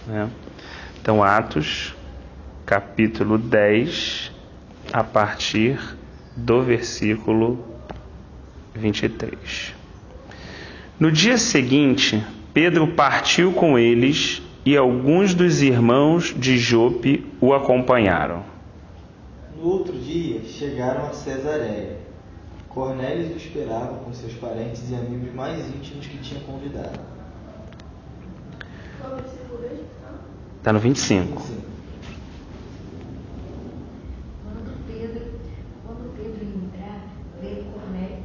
né? Então, Atos, capítulo 10, a partir do versículo 23. No dia seguinte, Pedro partiu com eles e alguns dos irmãos de Jope o acompanharam. No outro dia, chegaram a Cesareia. Cornélio os esperava com seus parentes e amigos mais íntimos que tinha convidado. Está no 25. Quando Pedro ia entrar, veio Cornélio.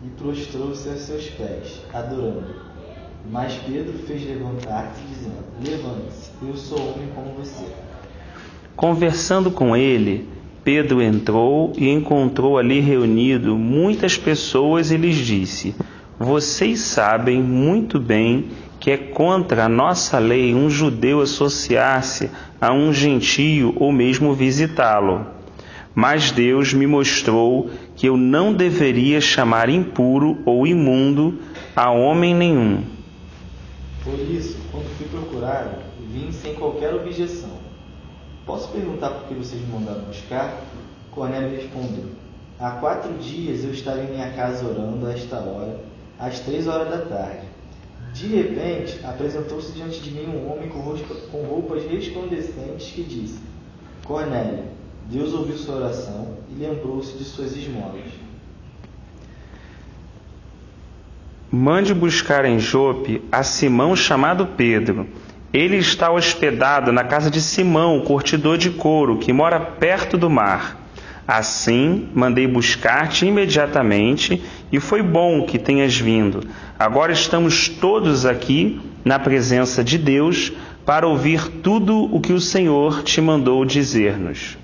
E prostrou-se a seus pés, adorando. Mas Pedro fez levantar-se, dizendo: Levante-se, eu sou homem como você. Conversando com ele, Pedro entrou e encontrou ali reunido muitas pessoas e lhes disse: Vocês sabem muito bem que é contra a nossa lei um judeu associar-se a um gentio ou mesmo visitá-lo. Mas Deus me mostrou que eu não deveria chamar impuro ou imundo a homem nenhum. Por isso, quando fui procurá-lo, vim sem qualquer objeção. Posso perguntar por que vocês me mandaram buscar? Cornélio respondeu: Há 4 dias eu estava em minha casa orando a esta hora, às 3 horas da tarde. De repente, apresentou-se diante de mim um homem com roupas resplandecentes que disse: Cornélio, Deus ouviu sua oração e lembrou-se de suas esmolas. Mande buscar em Jope a Simão chamado Pedro. Ele está hospedado na casa de Simão, o curtidor de couro, que mora perto do mar. Assim, mandei buscar-te imediatamente, e foi bom que tenhas vindo. Agora estamos todos aqui, na presença de Deus, para ouvir tudo o que o Senhor te mandou dizer-nos.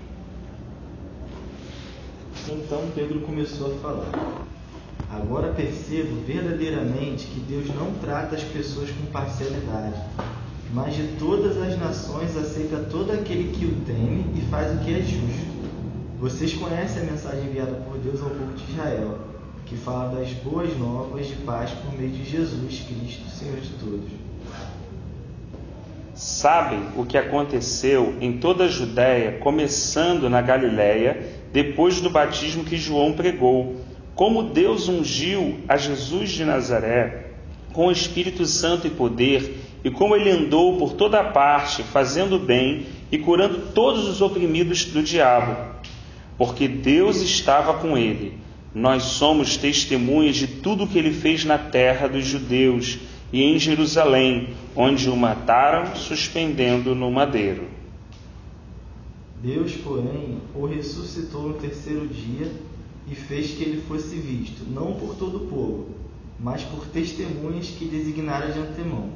Então Pedro começou a falar: Agora percebo verdadeiramente que Deus não trata as pessoas com parcialidade, mas de todas as nações aceita todo aquele que o teme e faz o que é justo. Vocês conhecem a mensagem enviada por Deus ao povo de Israel, que fala das boas novas de paz por meio de Jesus Cristo, Senhor de todos. Sabem o que aconteceu em toda a Judéia, começando na Galiléia, depois do batismo que João pregou, como Deus ungiu a Jesus de Nazaré com o Espírito Santo e poder, e como ele andou por toda parte, fazendo bem e curando todos os oprimidos do diabo, porque Deus estava com ele. Nós somos testemunhas de tudo o que ele fez na terra dos judeus e em Jerusalém, onde o mataram, suspendendo no madeiro. Deus, porém, o ressuscitou no 3º dia e fez que ele fosse visto, não por todo o povo, mas por testemunhas que designaram de antemão,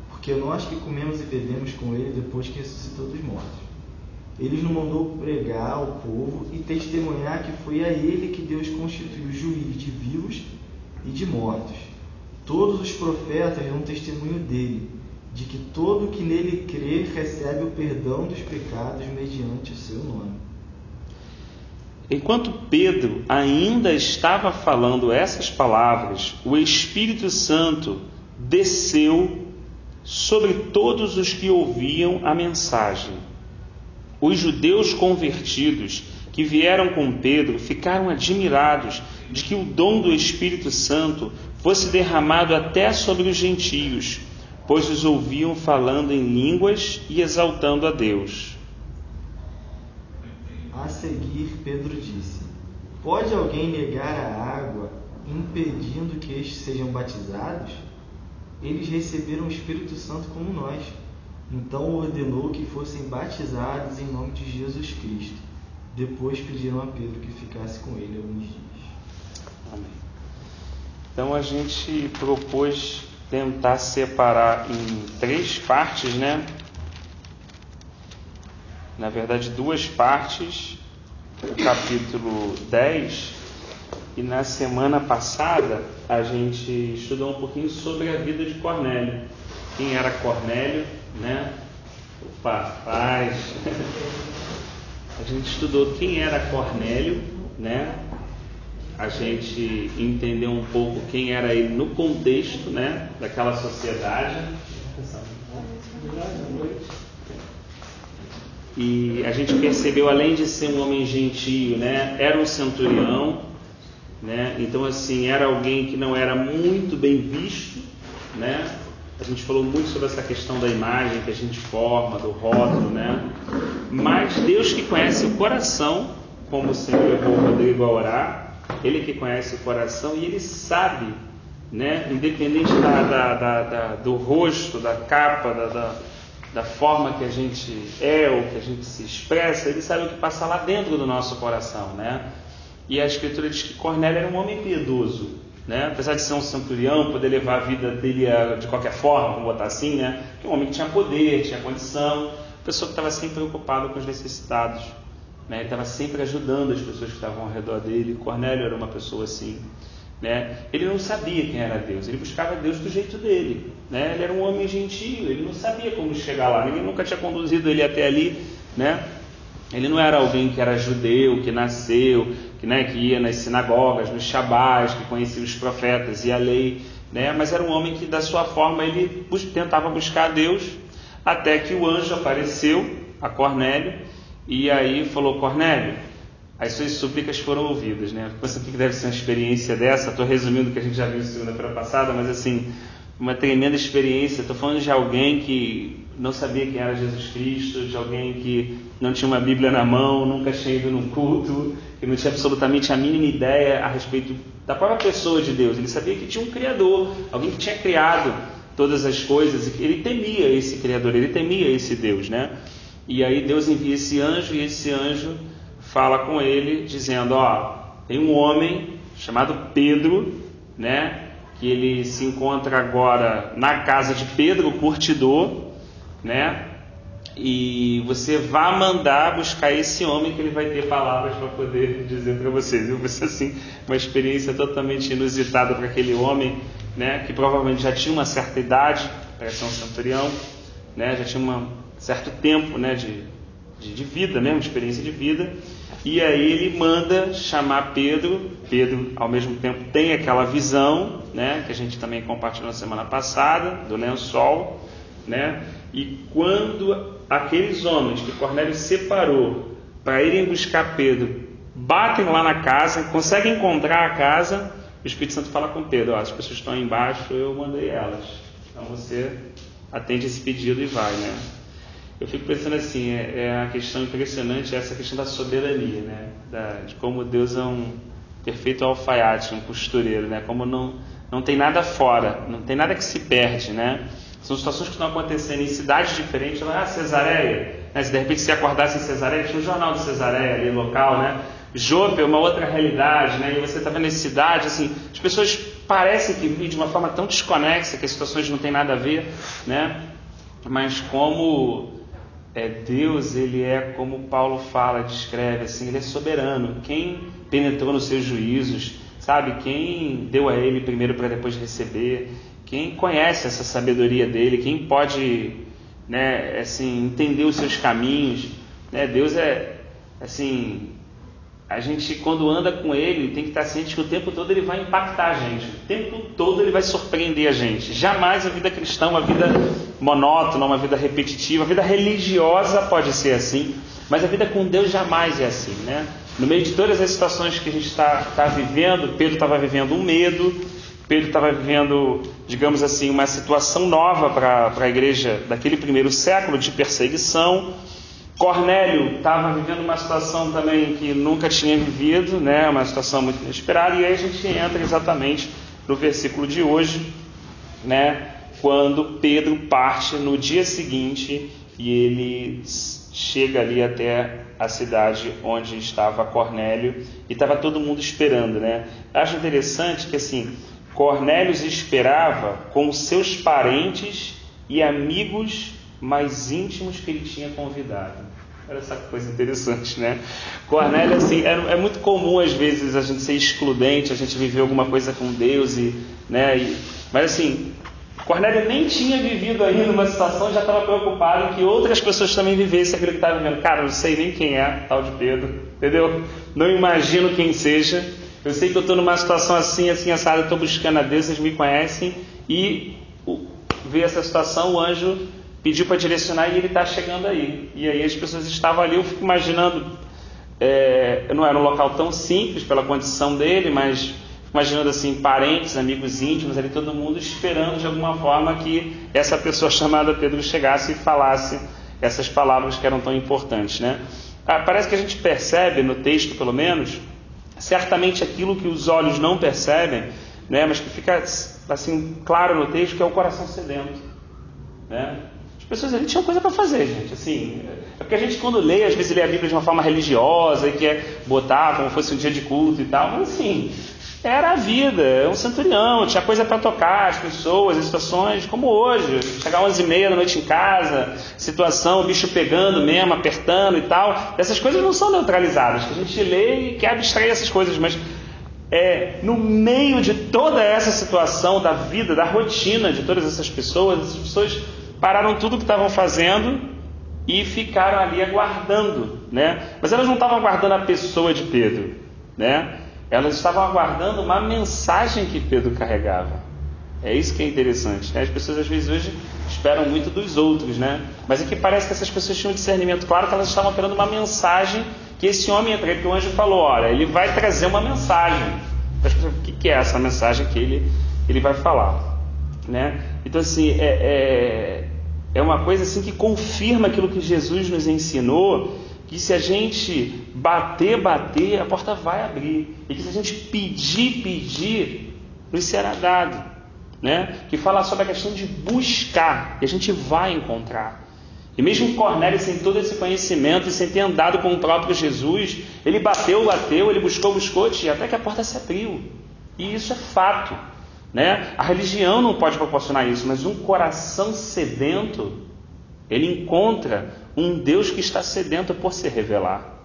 porque nós que comemos e bebemos com ele depois que ressuscitou dos mortos. Ele nos mandou pregar ao povo e testemunhar que foi a ele que Deus constituiu juiz de vivos e de mortos. Todos os profetas dão testemunho dele, de que todo que nele crê recebe o perdão dos pecados mediante o seu nome. Enquanto Pedro ainda estava falando essas palavras, o Espírito Santo desceu sobre todos os que ouviam a mensagem. Os judeus convertidos que vieram com Pedro ficaram admirados de que o dom do Espírito Santo fosse derramado até sobre os gentios, pois os ouviam falando em línguas e exaltando a Deus. A seguir, Pedro disse: Pode alguém negar a água, impedindo que estes sejam batizados? Eles receberam o Espírito Santo como nós. Então ordenou que fossem batizados em nome de Jesus Cristo. Depois pediram a Pedro que ficasse com ele alguns dias. Amém. Então a gente propôs tentar separar em 3 partes, né? Na verdade, 2 partes, o capítulo 10, e na semana passada a gente estudou um pouquinho sobre a vida de Cornélio. Quem era Cornélio, né? Opa, paz! A gente estudou quem era Cornélio, né? a gente entender um pouco quem era ele no contexto, né, daquela sociedade. E a gente percebeu, além de ser um homem gentio, né, era um centurião, né, então assim, era alguém que não era muito bem visto, né. A gente falou muito sobre essa questão da imagem que a gente forma, do rótulo, né? Mas Deus que conhece o coração, como sempre levou o Rodrigo a orar, Ele que conhece o coração e Ele sabe, né? Independente do rosto, da capa, da forma que a gente é ou que a gente se expressa, Ele sabe o que passa lá dentro do nosso coração, né? E a Escritura diz que Cornélio era um homem piedoso, né? Apesar de ser um centurião, poder levar a vida dele de qualquer forma, vamos botar assim, né? Que um homem que tinha poder, tinha condição, pessoa que estava sempre preocupada com os necessitados, né? Ele estava sempre ajudando as pessoas que estavam ao redor dele. Cornélio era uma pessoa assim, né? Ele não sabia quem era Deus, ele buscava Deus do jeito dele, né? Ele era um homem gentio, ele não sabia como chegar lá, ninguém nunca tinha conduzido ele até ali, né? Ele não era alguém que era judeu, que nasceu, que ia nas sinagogas, nos shabás, que conhecia os profetas e a lei, né? Mas era um homem que, da sua forma, ele tentava buscar a Deus, até que o anjo apareceu a Cornélio e aí falou: Cornélio, as suas súplicas foram ouvidas, né? Pensa que deve ser uma experiência dessa. Estou resumindo o que a gente já viu segunda-feira passada, mas assim, uma tremenda experiência. Estou falando de alguém que não sabia quem era Jesus Cristo, de alguém que não tinha uma Bíblia na mão, nunca tinha ido num culto, que não tinha absolutamente a mínima ideia a respeito da própria pessoa de Deus. Ele sabia que tinha um Criador, alguém que tinha criado todas as coisas, e ele temia esse Criador, ele temia esse Deus, né? E aí Deus envia esse anjo, e esse anjo fala com ele, dizendo: tem um homem chamado Pedro, né? Que ele se encontra agora na casa de Pedro, o curtidor, né? E você vai mandar buscar esse homem, que ele vai ter palavras para poder dizer para vocês. Eu vou assim, uma experiência totalmente inusitada para aquele homem, né? Que provavelmente já tinha uma certa idade para ser um centurião, né? Já tinha um certo tempo, né? de vida mesmo, de experiência de vida. E aí ele manda chamar Pedro. Pedro, ao mesmo tempo, tem aquela visão, né? Que a gente também compartilhou na semana passada, do lençol, né? E quando aqueles homens que Cornélio separou para irem buscar Pedro batem lá na casa, conseguem encontrar a casa, o Espírito Santo fala com Pedro: as pessoas estão aí embaixo, eu mandei elas, então você atende esse pedido e vai, né? Eu fico pensando assim, é uma questão impressionante, essa questão da soberania, né? De como Deus é um perfeito alfaiate, um costureiro, né? Como não tem nada fora, não tem nada que se perde, né? São situações que estão acontecendo em cidades diferentes. Cesareia, né? Se de repente você acordasse em Cesareia, tinha um jornal de Cesareia ali, local, né? Jope é uma outra realidade, né? E você está vendo em cidade, assim, as pessoas parecem que vivem de uma forma tão desconexa, que as situações não têm nada a ver, né? Mas como Deus, ele é, como Paulo fala, descreve, assim, ele é soberano. Quem penetrou nos seus juízos, sabe? Quem deu a ele primeiro para depois receber? Quem conhece essa sabedoria dele? Quem pode, né, assim, entender os seus caminhos? Né? Deus assim, a gente, quando anda com ele, tem que estar ciente que o tempo todo ele vai impactar a gente. O tempo todo ele vai surpreender a gente. Jamais a vida cristã, uma vida monótona, uma vida repetitiva, a vida religiosa pode ser assim, mas a vida com Deus jamais é assim, né? No meio de todas as situações que a gente está vivendo, Pedro estava vivendo um medo, Pedro estava vivendo, digamos assim, uma situação nova para a igreja daquele primeiro século, de perseguição. Cornélio estava vivendo uma situação também que nunca tinha vivido, né? Uma situação muito inesperada, e aí a gente entra exatamente no versículo de hoje, né? Quando Pedro parte no dia seguinte e ele chega ali até a cidade onde estava Cornélio, e estava todo mundo esperando, né? Acho interessante que, assim, Cornélio esperava com seus parentes e amigos mais íntimos que ele tinha convidado. Olha essa coisa interessante, né? Cornélio, assim, é muito comum às vezes a gente ser excludente, a gente viver alguma coisa com Deus, mas assim, Cornélio nem tinha vivido ainda uma situação, já estava preocupado em que outras pessoas também vivessem aquilo que estava vivendo. Cara, não sei nem quem é tal de Pedro, entendeu? Não imagino quem seja, eu sei que eu estou numa situação assim, assada, eu estou buscando a Deus, vocês me conhecem, e ver essa situação, o anjo pediu para direcionar e ele está chegando aí. E aí as pessoas estavam ali, eu fico imaginando, não era um local tão simples pela condição dele, mas imaginando assim, parentes, amigos íntimos, ali todo mundo esperando de alguma forma que essa pessoa chamada Pedro chegasse e falasse essas palavras que eram tão importantes, né? Parece que a gente percebe no texto, pelo menos, certamente aquilo que os olhos não percebem, né? Mas que fica assim claro no texto, que é o coração sedento, né? As pessoas ali tinham coisa para fazer, gente. Assim, é porque a gente, quando lê, às vezes lê a Bíblia de uma forma religiosa e quer botar como fosse um dia de culto e tal, mas assim, era a vida, é um centurião, tinha coisa para tocar, as pessoas, as situações, como hoje, chegar 11h30 da noite em casa, situação, o bicho pegando mesmo, apertando e tal, essas coisas não são neutralizadas, que a gente lê e quer abstrair essas coisas, mas no meio de toda essa situação da vida, da rotina de todas essas pessoas pararam tudo o que estavam fazendo e ficaram ali aguardando, né? Mas elas não estavam aguardando a pessoa de Pedro, né? Elas estavam aguardando uma mensagem que Pedro carregava. É isso que é interessante, né? As pessoas às vezes hoje esperam muito dos outros, né? Mas aqui parece que essas pessoas tinham um discernimento claro que elas estavam esperando uma mensagem que esse homem entra, porque o anjo falou, olha, ele vai trazer uma mensagem. As pessoas, o que é essa mensagem que ele vai falar, né? Então assim, é uma coisa assim que confirma aquilo que Jesus nos ensinou, que se a gente bater, a porta vai abrir. E que se a gente pedir, nos será dado, né? Que fala sobre a questão de buscar, e a gente vai encontrar. E mesmo Cornélio, sem todo esse conhecimento e sem ter andado com o próprio Jesus, ele bateu, ele buscou, e até que a porta se abriu. E isso é fato, né? A religião não pode proporcionar isso, mas um coração sedento, ele encontra um Deus que está sedento por se revelar,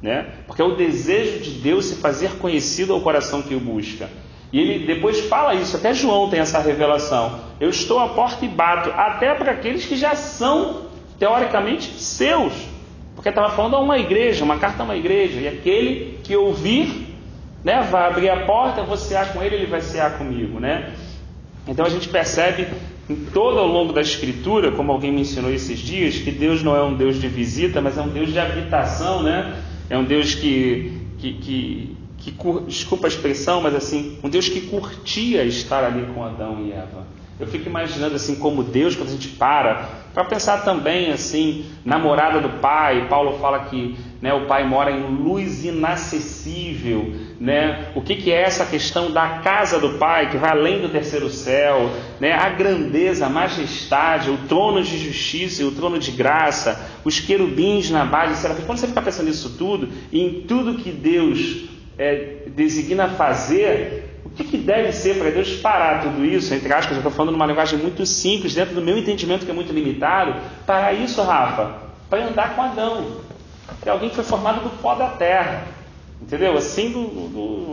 né? Porque é o desejo de Deus se fazer conhecido ao coração que o busca. E ele depois fala isso, até João tem essa revelação. Eu estou à porta e bato, até para aqueles que já são, teoricamente, seus. Porque estava falando a uma igreja, uma carta a uma igreja. E aquele que ouvir, né, vai abrir a porta, eu vou cear com ele vai cear comigo, né? Então a gente percebe em todo ao longo da Escritura, como alguém me ensinou esses dias, que Deus não é um Deus de visita, mas é um Deus de habitação, né? É um Deus que desculpa a expressão, mas assim, um Deus que curtia estar ali com Adão e Eva. Eu fico imaginando assim como Deus, quando a gente para pensar também assim, na morada do Pai. Paulo fala que, né, o Pai mora em luz inacessível, né? O que é essa questão da casa do Pai, que vai além do terceiro céu, né? A grandeza, a majestade, o trono de justiça e o trono de graça, os querubins na base, será que quando você fica pensando nisso tudo, e em tudo que Deus designa fazer, o que deve ser para Deus parar tudo isso, entre aspas, eu estou falando numa linguagem muito simples, dentro do meu entendimento que é muito limitado, parar isso, Rafa, para andar com Adão, que é alguém que foi formado do pó da terra, entendeu? Assim,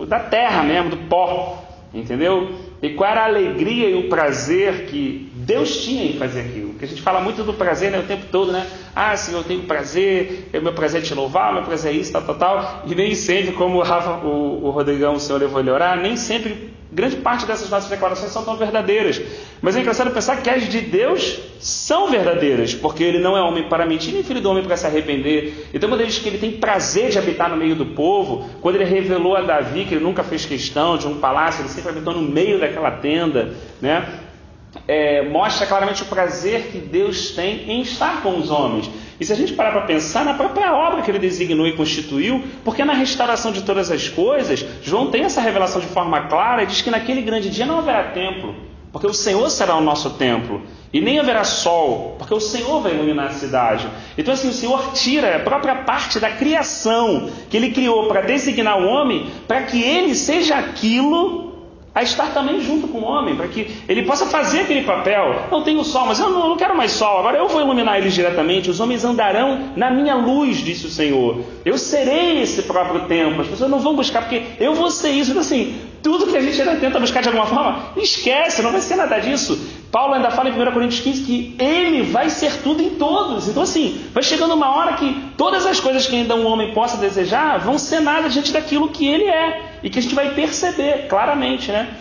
da terra mesmo, do pó, entendeu? E qual era a alegria e o prazer que Deus tinha em fazer aquilo? Porque a gente fala muito do prazer, né, o tempo todo, né? Ah, Senhor, eu tenho prazer, meu prazer é te louvar, meu prazer é isso, tal. E nem sempre, como o Rodrigão, o Senhor levou ele a orar, nem sempre, grande parte dessas nossas declarações são tão verdadeiras. Mas é engraçado pensar que as de Deus são verdadeiras, porque ele não é homem para mentir, nem filho do homem para se arrepender. Então, quando ele diz que ele tem prazer de habitar no meio do povo, quando ele revelou a Davi que ele nunca fez questão de um palácio, ele sempre habitou no meio daquela tenda, né? Mostra claramente o prazer que Deus tem em estar com os homens. E se a gente parar para pensar na própria obra que ele designou e constituiu, porque na restauração de todas as coisas, João tem essa revelação de forma clara e diz que naquele grande dia não haverá templo, porque o Senhor será o nosso templo, e nem haverá sol, porque o Senhor vai iluminar a cidade. Então assim, o Senhor tira a própria parte da criação que ele criou para designar o homem, para que ele seja aquilo a estar também junto com o homem, para que ele possa fazer aquele papel. Não tenho sol, mas eu não quero mais sol, agora eu vou iluminar eles diretamente, os homens andarão na minha luz, disse o Senhor. Eu serei esse próprio templo, as pessoas não vão buscar, porque eu vou ser isso. Então assim, tudo que a gente ainda tenta buscar de alguma forma, esquece, não vai ser nada disso. Paulo ainda fala em 1 Coríntios 15 que ele vai ser tudo em todos. Então assim, vai chegando uma hora que todas as coisas que ainda um homem possa desejar vão ser nada diante daquilo que ele é. e que a gente vai perceber claramente, né?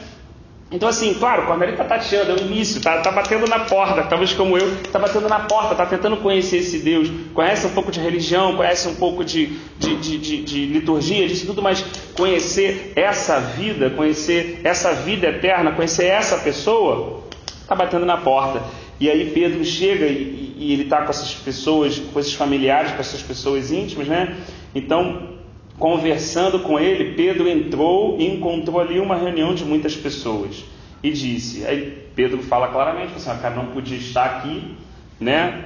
Então assim, claro, Cornélio está tateando, é o início, está batendo na porta, talvez como eu, está batendo na porta, está tentando conhecer esse Deus, conhece um pouco de religião, conhece um pouco de liturgia, disso tudo, mas conhecer essa vida eterna, conhecer essa pessoa, está batendo na porta. E aí Pedro chega e ele está com essas pessoas, com esses familiares, com essas pessoas íntimas, né? Então, conversando com ele, Pedro entrou e encontrou ali uma reunião de muitas pessoas e disse, aí Pedro fala claramente, assim, cara, não podia estar aqui, né?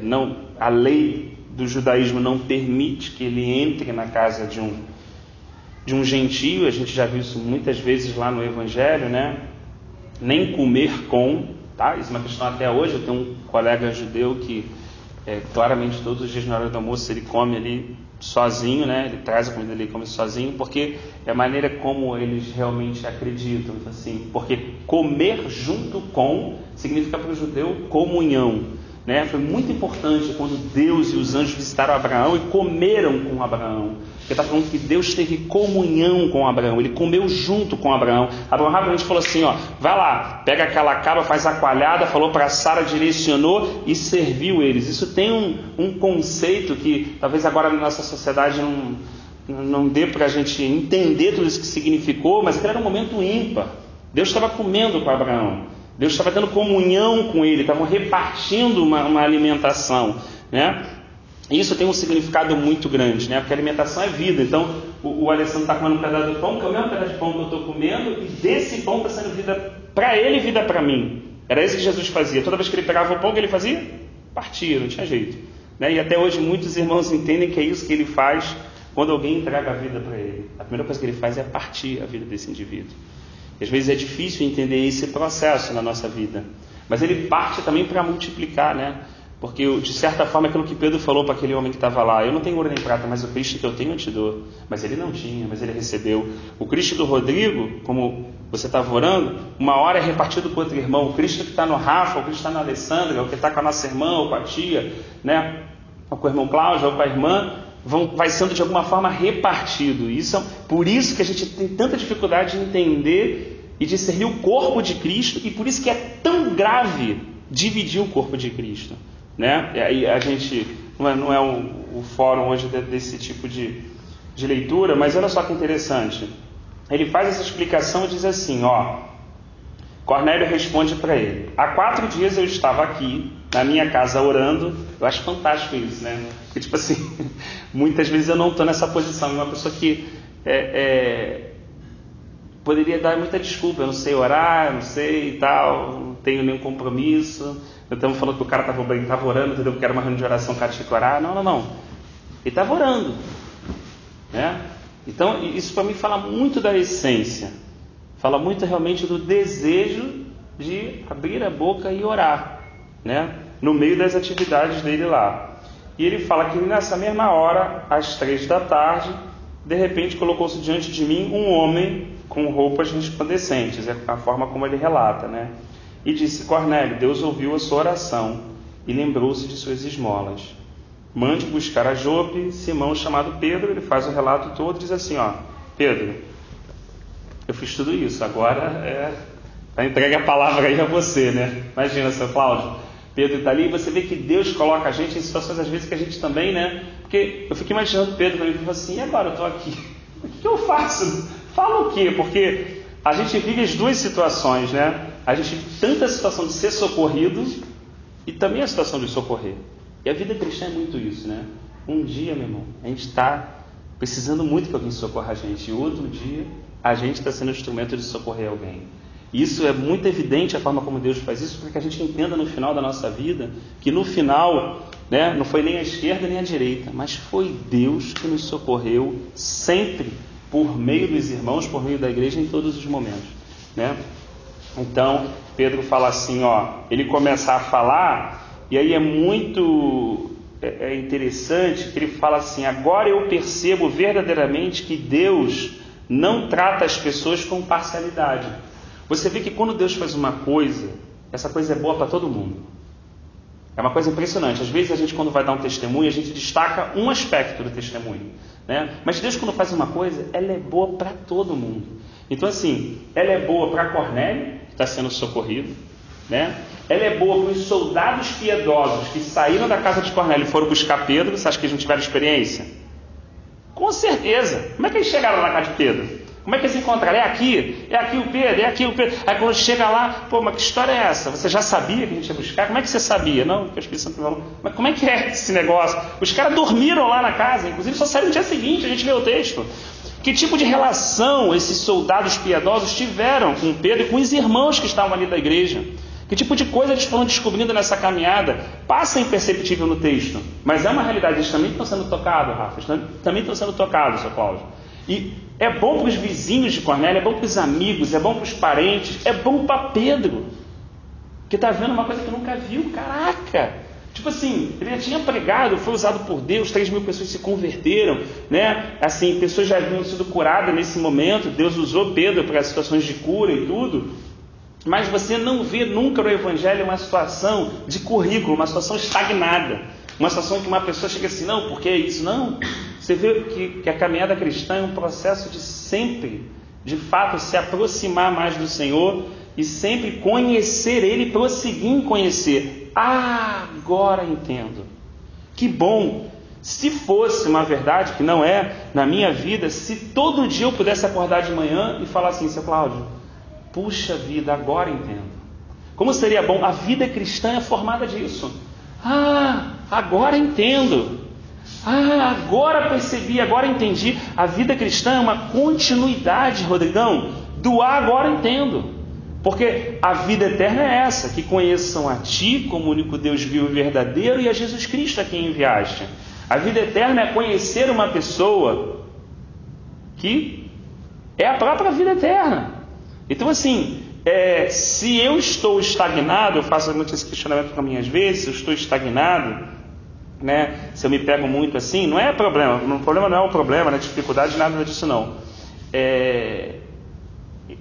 Não, a lei do judaísmo não permite que ele entre na casa de um gentio, a gente já viu isso muitas vezes lá no Evangelho, né? Nem comer com, tá? Isso é uma questão até hoje. Eu tenho um colega judeu que claramente todos os dias na hora do almoço ele come ali sozinho, né? Ele traz a comida dele e come sozinho, porque é a maneira como eles realmente acreditam, assim, porque comer junto com significa para o judeu comunhão, né? Foi muito importante quando Deus e os anjos visitaram Abraão e comeram com Abraão. Ele está falando que Deus teve comunhão com Abraão, ele comeu junto com Abraão. Abraão rapidamente falou assim, ó, vai lá, pega aquela cabra, faz a coalhada, falou para Sara, direcionou e serviu eles. Isso tem um conceito que talvez agora na nossa sociedade não dê para a gente entender tudo isso que significou, mas era um momento ímpar. Deus estava comendo com Abraão, Deus estava tendo comunhão com ele, estavam repartindo uma alimentação, né? Isso tem um significado muito grande, né? Porque a alimentação é vida. Então, o Alessandro está comendo um pedaço de pão, que é o mesmo pedaço de pão que eu estou comendo, e desse pão está sendo vida para ele e vida para mim. Era isso que Jesus fazia. Toda vez que ele pegava o pão, que ele fazia? Partia, não tinha jeito, né? E até hoje muitos irmãos entendem que é isso que ele faz quando alguém entrega a vida para ele. A primeira coisa que ele faz é partir a vida desse indivíduo. E às vezes é difícil entender esse processo na nossa vida, mas ele parte também para multiplicar, né? Porque, de certa forma, aquilo que Pedro falou para aquele homem que estava lá, eu não tenho ouro nem prata, mas o Cristo que eu tenho eu te dou. Mas ele não tinha, mas ele recebeu. O Cristo do Rodrigo, como você estava orando, uma hora é repartido com outro irmão. O Cristo que está no Rafa, o Cristo que está na Alessandra, o que está com a nossa irmã, ou com a tia, né? Ou com o irmão Cláudio, ou com a irmã, vai sendo de alguma forma repartido. Por isso que a gente tem tanta dificuldade de entender e discernir o corpo de Cristo, e por isso que é tão grave dividir o corpo de Cristo, né? E aí a gente não é o fórum hoje desse tipo de leitura, mas olha só que interessante. Ele faz essa explicação e diz assim, ó, Cornélio responde para ele, há 4 dias eu estava aqui na minha casa orando. Eu acho fantástico isso, né? Porque tipo assim, muitas vezes eu não estou nessa posição, uma pessoa que poderia dar muita desculpa, eu não sei orar, eu não sei e tal, não tenho nenhum compromisso. Estamos falando que o cara estava orando, entendeu? Que era uma reunião de oração, o cara tinha que orar. Não. Ele estava orando, né? Então, isso para mim fala muito da essência. Fala muito realmente do desejo de abrir a boca e orar, né? No meio das atividades dele lá. E ele fala que nessa mesma hora, às 3 da tarde, de repente colocou-se diante de mim um homem com roupas resplandecentes. É a forma como ele relata, né? E disse, Cornélio, Deus ouviu a sua oração e lembrou-se de suas esmolas. Mande buscar a Jope, Simão chamado Pedro. Ele faz o relato todo, diz assim, ó, Pedro, eu fiz tudo isso, agora entregue a palavra aí a você, né? Imagina, seu Cláudio, Pedro está ali, e você vê que Deus coloca a gente em situações às vezes que a gente também, né? Porque eu fico imaginando Pedro, ele falou assim, e agora eu estou aqui, o que eu faço? Fala o quê? Porque a gente vive as duas situações, né? A gente vive tanto a situação de ser socorrido e também a situação de socorrer. E a vida cristã é muito isso, né? Um dia, meu irmão, a gente está precisando muito que alguém socorra a gente. E outro dia, a gente está sendo instrumento de socorrer alguém. Isso é muito evidente, a forma como Deus faz isso, para que a gente entenda no final da nossa vida, que no final, né, não foi nem a esquerda nem a direita, mas foi Deus que nos socorreu sempre, por meio dos irmãos, por meio da igreja, em todos os momentos, né? Então, Pedro fala assim, ó, ele começa a falar, e aí é muito interessante que ele fala assim, agora eu percebo verdadeiramente que Deus não trata as pessoas com parcialidade. Você vê que quando Deus faz uma coisa, essa coisa é boa para todo mundo. É uma coisa impressionante. Às vezes a gente, quando vai dar um testemunho, a gente destaca um aspecto do testemunho, né? Mas Deus, quando faz uma coisa, ela é boa para todo mundo. Então, assim, ela é boa para Cornélio, que está sendo socorrido, né? Ela é boa para os soldados piedosos que saíram da casa de Cornélio e foram buscar Pedro. Você acha que eles não tiveram experiência? Com certeza. Como é que eles chegaram lá na casa de Pedro? Como é que eles encontraram? É aqui o Pedro, é aqui o Pedro. Aí quando chega lá, pô, mas que história é essa? Você já sabia que a gente ia buscar? Como é que você sabia? Não, porque o Espírito Santo falou. Mas como é que é esse negócio? Os caras dormiram lá na casa, inclusive só saíram no dia seguinte, a gente lê o texto. Que tipo de relação esses soldados piedosos tiveram com Pedro e com os irmãos que estavam ali da igreja? Que tipo de coisa eles foram descobrindo nessa caminhada? Passa imperceptível no texto, mas é uma realidade. Eles também estão sendo tocados, Rafa. Eles também estão sendo tocados, seu Cláudio. E é bom para os vizinhos de Cornélio, é bom para os amigos, é bom para os parentes, é bom para Pedro, que está vendo uma coisa que nunca viu. Caraca! Tipo assim, ele já tinha pregado, foi usado por Deus, 3.000 pessoas se converteram, né? Assim, pessoas já haviam sido curadas nesse momento, Deus usou Pedro para situações de cura e tudo. Mas você não vê nunca no Evangelho uma situação de currículo, uma situação estagnada, uma situação em que uma pessoa chega assim, não, porque é isso, não. Você vê que a caminhada cristã é um processo de sempre, de fato, se aproximar mais do Senhor e sempre conhecer Ele, prosseguir em conhecer. Ah, agora entendo. Que bom! Se fosse uma verdade, que não é, na minha vida, se todo dia eu pudesse acordar de manhã e falar assim, seu Cláudio, puxa vida, agora entendo. Como seria bom? A vida cristã é formada disso. Ah, agora entendo. Ah, agora percebi, agora entendi. A vida cristã é uma continuidade, Rodrigão, do agora entendo. Porque a vida eterna é essa, que conheçam a Ti como o único Deus vivo e verdadeiro e a Jesus Cristo a quem enviaste. A vida eterna é conhecer uma pessoa que é a própria vida eterna. Então, assim, se eu estou estagnado, eu faço muito esse questionamento para mim às vezes, se eu estou estagnado, né, se eu me pego muito assim, não é problema, o problema não é o problema, não é dificuldade, nada disso não.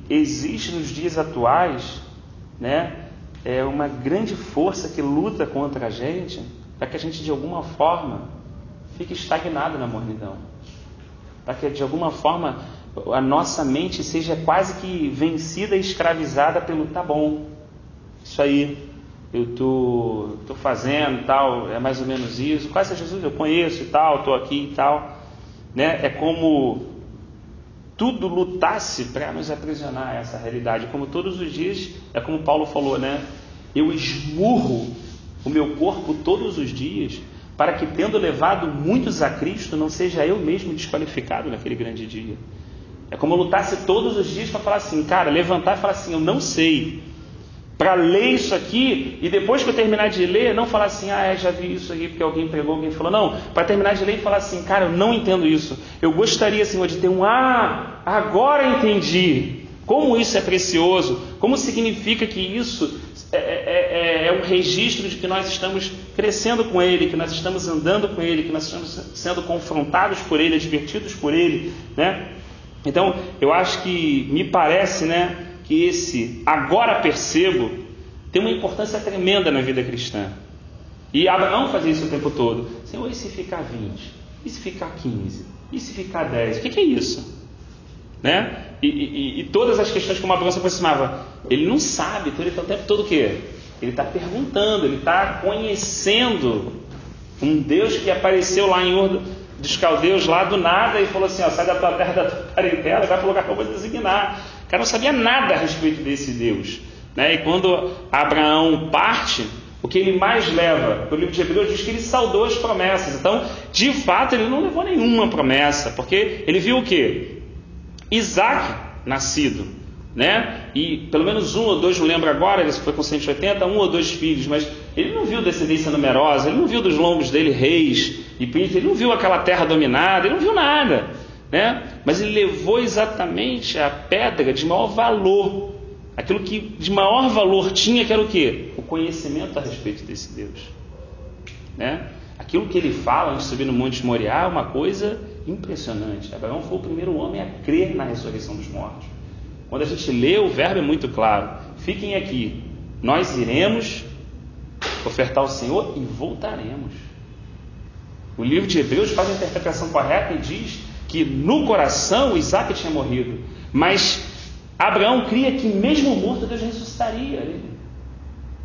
Existe nos dias atuais, né, uma grande força que luta contra a gente, para que a gente de alguma forma fique estagnado na mornidão, para que de alguma forma a nossa mente seja quase que vencida e escravizada pelo tá bom, isso aí, eu tô fazendo tal, é mais ou menos isso, quase Jesus eu conheço e tal, estou aqui e tal, né? É como tudo lutasse para nos aprisionar a essa realidade, como todos os dias, é como Paulo falou, né? Eu esmurro o meu corpo todos os dias, para que tendo levado muitos a Cristo, não seja eu mesmo desqualificado naquele grande dia. É como lutasse todos os dias para falar assim, cara, levantar e falar assim, eu não sei, para ler isso aqui, e depois que eu terminar de ler, não falar assim, já vi isso aqui, porque alguém pregou, alguém falou, não, para terminar de ler e falar assim, cara, eu não entendo isso, eu gostaria, Senhor, de ter agora entendi, como isso é precioso, como significa que isso é um registro de que nós estamos crescendo com Ele, que nós estamos andando com Ele, que nós estamos sendo confrontados por Ele, advertidos por Ele, né? Então, eu acho que, me parece, né, que esse agora percebo tem uma importância tremenda na vida cristã. E Abraão fazia isso o tempo todo. Senhor, e se ficar 20? E se ficar 15? E se ficar 10? O que é isso? Né? E todas as questões que o Abraão se aproximava, ele não sabe, então ele está o tempo todo o quê? Ele está perguntando, ele está conhecendo um Deus que apareceu lá em Ur dos Caldeus, lá do nada, e falou assim, sai da tua terra, da tua parentela, vai para o lugar que eu vou te designar. O cara não sabia nada a respeito desse Deus, né? E quando Abraão parte, o que ele mais leva, o livro de Hebreus diz que ele saudou as promessas. Então, de fato, ele não levou nenhuma promessa, porque ele viu o quê? Isaac nascido, né? E pelo menos 1 ou 2, não lembro agora, ele foi com 180, 1 ou 2 filhos, mas ele não viu descendência numerosa, ele não viu dos lombos dele reis e príncipes, ele não viu aquela terra dominada, ele não viu nada, né? Mas ele levou exatamente a pedra de maior valor, aquilo que de maior valor tinha, que era o quê? O conhecimento a respeito desse Deus, né? Aquilo que ele fala antes de subir no Monte Moriá é uma coisa impressionante. Abraão foi o primeiro homem a crer na ressurreição dos mortos. Quando a gente lê, o verbo é muito claro. Fiquem aqui, nós iremos ofertar ao Senhor e voltaremos. O livro de Hebreus faz a interpretação correta e diz que no coração Isaac tinha morrido, mas Abraão cria que mesmo morto Deus ressuscitaria ele.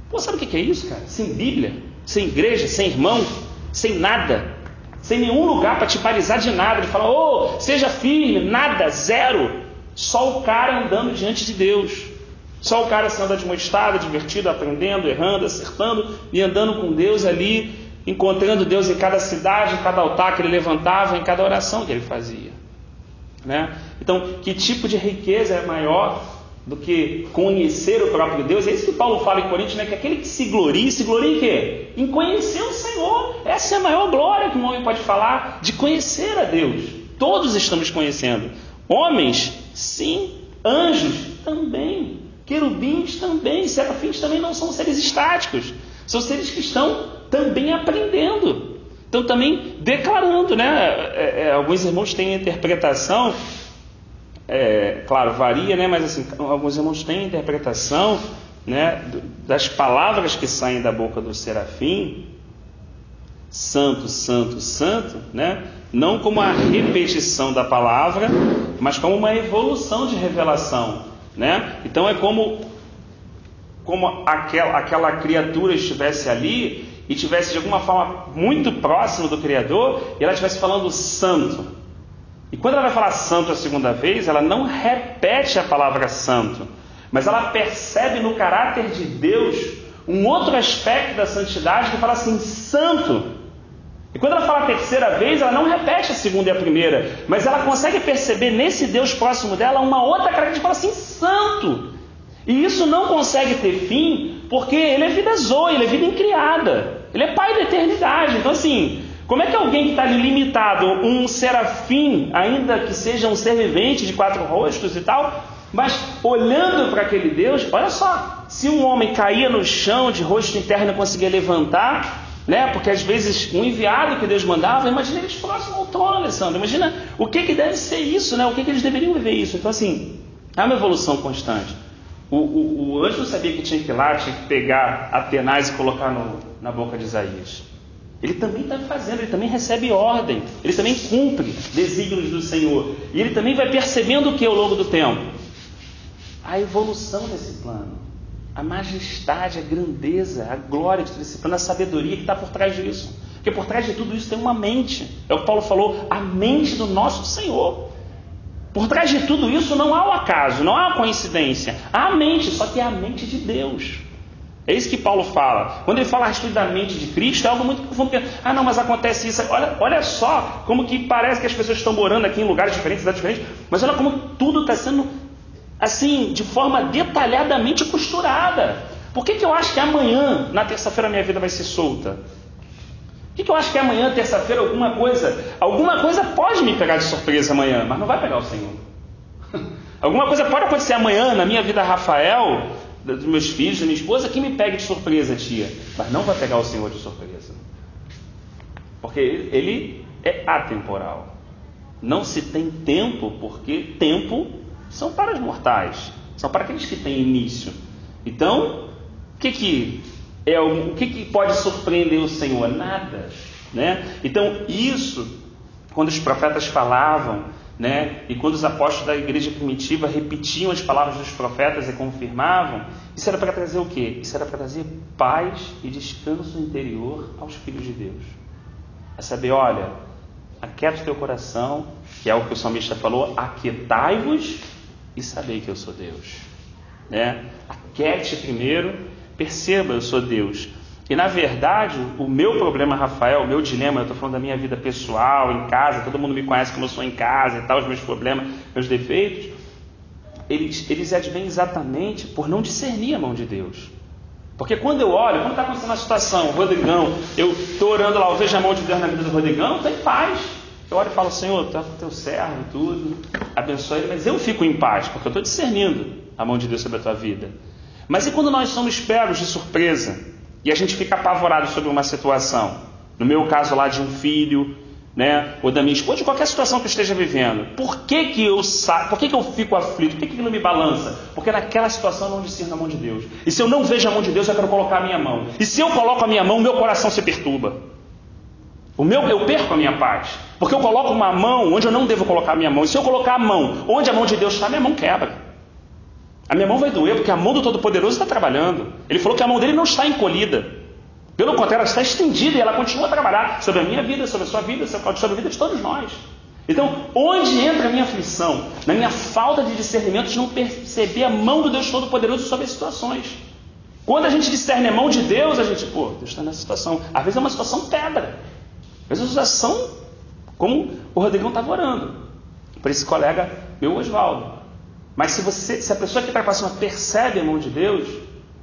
Pô, sabe o que é isso, cara? Sem Bíblia, sem igreja, sem irmão, sem nada, sem nenhum lugar para te balizar de nada, de falar, seja firme, nada, zero. Só o cara andando diante de Deus. Só o cara sendo admoestado, divertido, aprendendo, errando, acertando e andando com Deus ali, encontrando Deus em cada cidade, em cada altar que ele levantava, em cada oração que ele fazia. Né? Então, que tipo de riqueza é maior do que conhecer o próprio Deus? É isso que Paulo fala em Coríntios, né? Que aquele que se gloria em quê? Em conhecer o Senhor. Essa é a maior glória que um homem pode falar, de conhecer a Deus. Todos estamos conhecendo. Homens, sim. Anjos, também. Querubins, também. Serafins também não são seres estáticos. São seres que estão também aprendendo. Estão também declarando, né? Alguns irmãos têm a interpretação, claro, varia, né? Mas assim, alguns irmãos têm a interpretação, né, das palavras que saem da boca do serafim, santo, santo, santo, né? Não como a repetição da palavra, mas como uma evolução de revelação, né? Então é como aquela criatura estivesse ali e estivesse de alguma forma muito próximo do Criador e ela estivesse falando santo. E quando ela vai falar santo a segunda vez, ela não repete a palavra santo, mas ela percebe no caráter de Deus um outro aspecto da santidade que fala assim, santo. E quando ela fala a terceira vez, ela não repete a segunda e a primeira, mas ela consegue perceber nesse Deus próximo dela uma outra característica que fala assim, santo. E isso não consegue ter fim, porque ele é vida zoe, ele é vida incriada, ele é pai da eternidade. Então assim, como é que alguém que está ali limitado, um serafim, ainda que seja um ser vivente de 4 rostos e tal, mas olhando para aquele Deus, olha só, se um homem caía no chão de rosto em terra e não conseguia levantar, né, porque às vezes um enviado que Deus mandava, imagina eles próximos ao trono, Alessandro, imagina o que deve ser isso, né, o que eles deveriam viver isso. Então assim, é uma evolução constante. O anjo não sabia que tinha que ir lá, tinha que pegar Atenaz e colocar na boca de Isaías. Ele também está fazendo, ele também recebe ordem, ele também cumpre desígnios do Senhor. E ele também vai percebendo o que ao longo do tempo? A evolução desse plano, a majestade, a grandeza, a glória desse plano, a sabedoria que está por trás disso. Porque por trás de tudo isso tem uma mente. É o que Paulo falou, a mente do nosso Senhor. Por trás de tudo isso não há o acaso, não há a coincidência. Há a mente, só que é a mente de Deus. É isso que Paulo fala. Quando ele fala a respeito da mente de Cristo, é algo muito profundo. Porque, não, mas acontece isso. Olha só como que parece que as pessoas estão morando aqui em lugares diferentes, cidades diferentes. Mas olha como tudo está sendo, assim, de forma detalhadamente costurada. Por que eu acho que amanhã, na terça-feira, a minha vida vai ser solta? Por que eu acho que amanhã, terça-feira, alguma coisa pode me pegar de surpresa amanhã, mas não vai pegar o Senhor. Alguma coisa pode acontecer amanhã na minha vida, Rafael, dos meus filhos, da minha esposa, que me pegue de surpresa, tia, mas não vai pegar o Senhor de surpresa. Porque ele é atemporal. Não se tem tempo, porque tempo são para os mortais, são para aqueles que têm início. Então, o que pode surpreender o Senhor? Nada, né? Então isso, quando os profetas falavam, né, e quando os apóstolos da igreja primitiva repetiam as palavras dos profetas e confirmavam, isso era para trazer o quê? Isso era para trazer paz e descanso interior aos filhos de Deus. É saber, olha, aquieta o teu coração, que é o que o salmista falou, aquietai-vos e sabei que eu sou Deus, né? Aquiete primeiro, perceba, eu sou Deus. E na verdade, o meu problema, Rafael, o meu dilema, eu estou falando da minha vida pessoal, em casa, todo mundo me conhece como eu sou em casa e tal, os meus problemas, meus defeitos, eles advêm exatamente por não discernir a mão de Deus. Porque quando eu olho, quando está acontecendo uma situação, o Rodrigão, eu estou orando lá, eu vejo a mão de Deus na vida do Rodrigão, estou em paz. Eu olho e falo, Senhor, está com o teu servo e tudo, abençoa ele, mas eu fico em paz, porque eu estou discernindo a mão de Deus sobre a tua vida. Mas e quando nós somos pegos de surpresa e a gente fica apavorado sobre uma situação? No meu caso lá de um filho né? Ou da minha esposa, de qualquer situação que eu esteja vivendo. Por que que eu fico aflito? Por que que aquilo me balança? Porque naquela situação eu não discerno a mão de Deus. E se eu não vejo a mão de Deus, eu quero colocar a minha mão. E se eu coloco a minha mão, meu coração se perturba. Eu perco a minha paz. Porque eu coloco uma mão onde eu não devo colocar a minha mão. E se eu colocar a mão onde a mão de Deus está, minha mão quebra. A minha mão vai doer, porque a mão do Todo-Poderoso está trabalhando. Ele falou que a mão dele não está encolhida. Pelo contrário, ela está estendida e ela continua a trabalhar sobre a minha vida, sobre a sua vida, sobre a vida de todos nós. Então, onde entra a minha aflição? Na minha falta de discernimento de não perceber a mão do Deus Todo-Poderoso sobre as situações. Quando a gente discerne a mão de Deus, a gente, Deus está nessa situação. Às vezes é uma situação pedra. Às vezes é uma situação como o Rodrigão estava orando. Por esse colega meu, Oswaldo. Mas se a pessoa que está passando percebe a mão de Deus,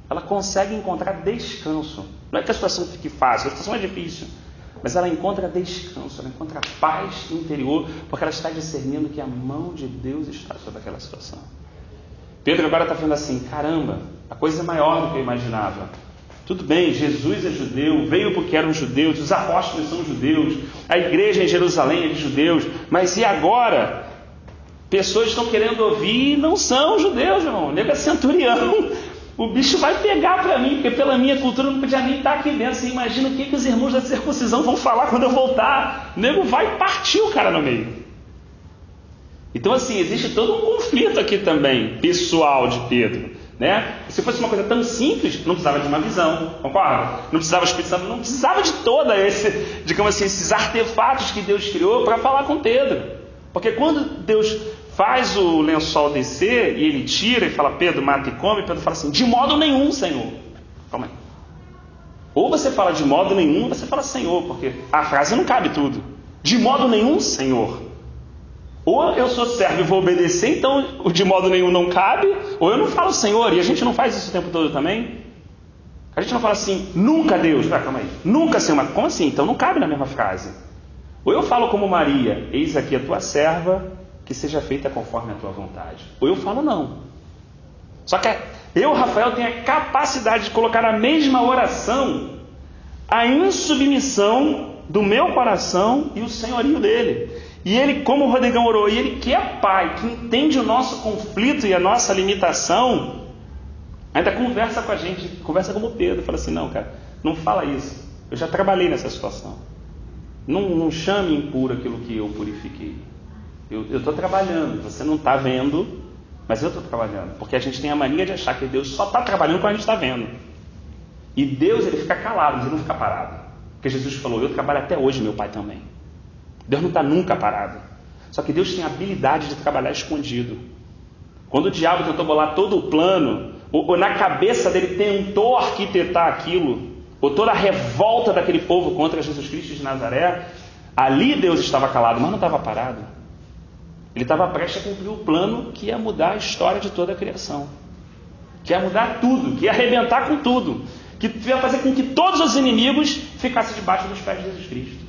ela consegue encontrar descanso. Não é que a situação fique fácil, a situação é difícil. Mas ela encontra descanso, ela encontra paz interior, porque ela está discernindo que a mão de Deus está sobre aquela situação. Pedro agora está falando assim, caramba, a coisa é maior do que eu imaginava. Tudo bem, Jesus é judeu, veio porque eram judeus, os apóstolos são judeus, a igreja em Jerusalém é de judeus, mas e agora? Pessoas estão querendo ouvir e não são judeus, irmão. O nego é centurião. O bicho vai pegar para mim, porque pela minha cultura eu não podia nem estar aqui dentro. Você imagina o que os irmãos da circuncisão vão falar quando eu voltar. O nego vai partir o cara no meio. Então, assim, existe todo um conflito aqui também, pessoal de Pedro. Né? Se fosse uma coisa tão simples, não precisava de uma visão, concorda? Não precisava de Espírito Santo, não precisava de toda esses artefatos que Deus criou para falar com Pedro. Porque quando Deus faz o lençol descer e ele tira e fala, Pedro, mata e come, Pedro fala assim, de modo nenhum, Senhor. Calma aí. Ou você fala de modo nenhum, ou você fala Senhor, porque a frase não cabe tudo. De modo nenhum, Senhor. Ou eu sou servo e vou obedecer, então o de modo nenhum não cabe, ou eu não falo Senhor, e a gente não faz isso o tempo todo também. A gente não fala assim, nunca Deus, calma aí, nunca Senhor, mas como assim? Então não cabe na mesma frase. Ou eu falo como Maria, eis aqui a tua serva, que seja feita conforme a tua vontade. Ou eu falo não. Só que eu, Rafael, tenho a capacidade de colocar na mesma oração a insubmissão do meu coração e o senhorio dele. E ele, como o Rodrigão orou, e ele que é pai, que entende o nosso conflito e a nossa limitação, ainda conversa com a gente, conversa como Pedro, fala assim, não, cara, não fala isso. Eu já trabalhei nessa situação. Não chame impuro aquilo que eu purifiquei. Eu estou trabalhando, você não está vendo, mas eu estou trabalhando. Porque a gente tem a mania de achar que Deus só está trabalhando quando a gente está vendo. E Deus, ele fica calado, ele não fica parado. Porque Jesus falou, eu trabalho até hoje, meu Pai também. Deus não está nunca parado. Só que Deus tem a habilidade de trabalhar escondido. Quando o diabo tentou bolar todo o plano, ou na cabeça dele tentou arquitetar aquilo, ou toda a revolta daquele povo contra Jesus Cristo de Nazaré, ali Deus estava calado, mas não estava parado. Ele estava prestes a cumprir o plano que ia mudar a história de toda a criação. Que ia mudar tudo, que ia arrebentar com tudo. Que ia fazer com que todos os inimigos ficassem debaixo dos pés de Jesus Cristo.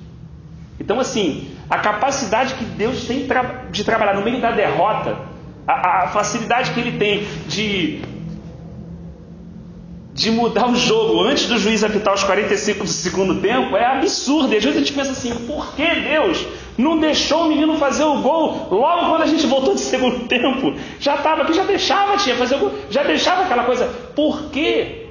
Então, assim, a capacidade que Deus tem de trabalhar no meio da derrota, a facilidade que Ele tem de mudar o jogo antes do juiz apitar os 45 do segundo tempo, é absurdo. E às vezes a gente pensa assim, por que Deus não deixou o menino fazer o gol logo quando a gente voltou de segundo tempo? Já estava aqui, já deixava fazer o gol, já deixava aquela coisa. Por quê?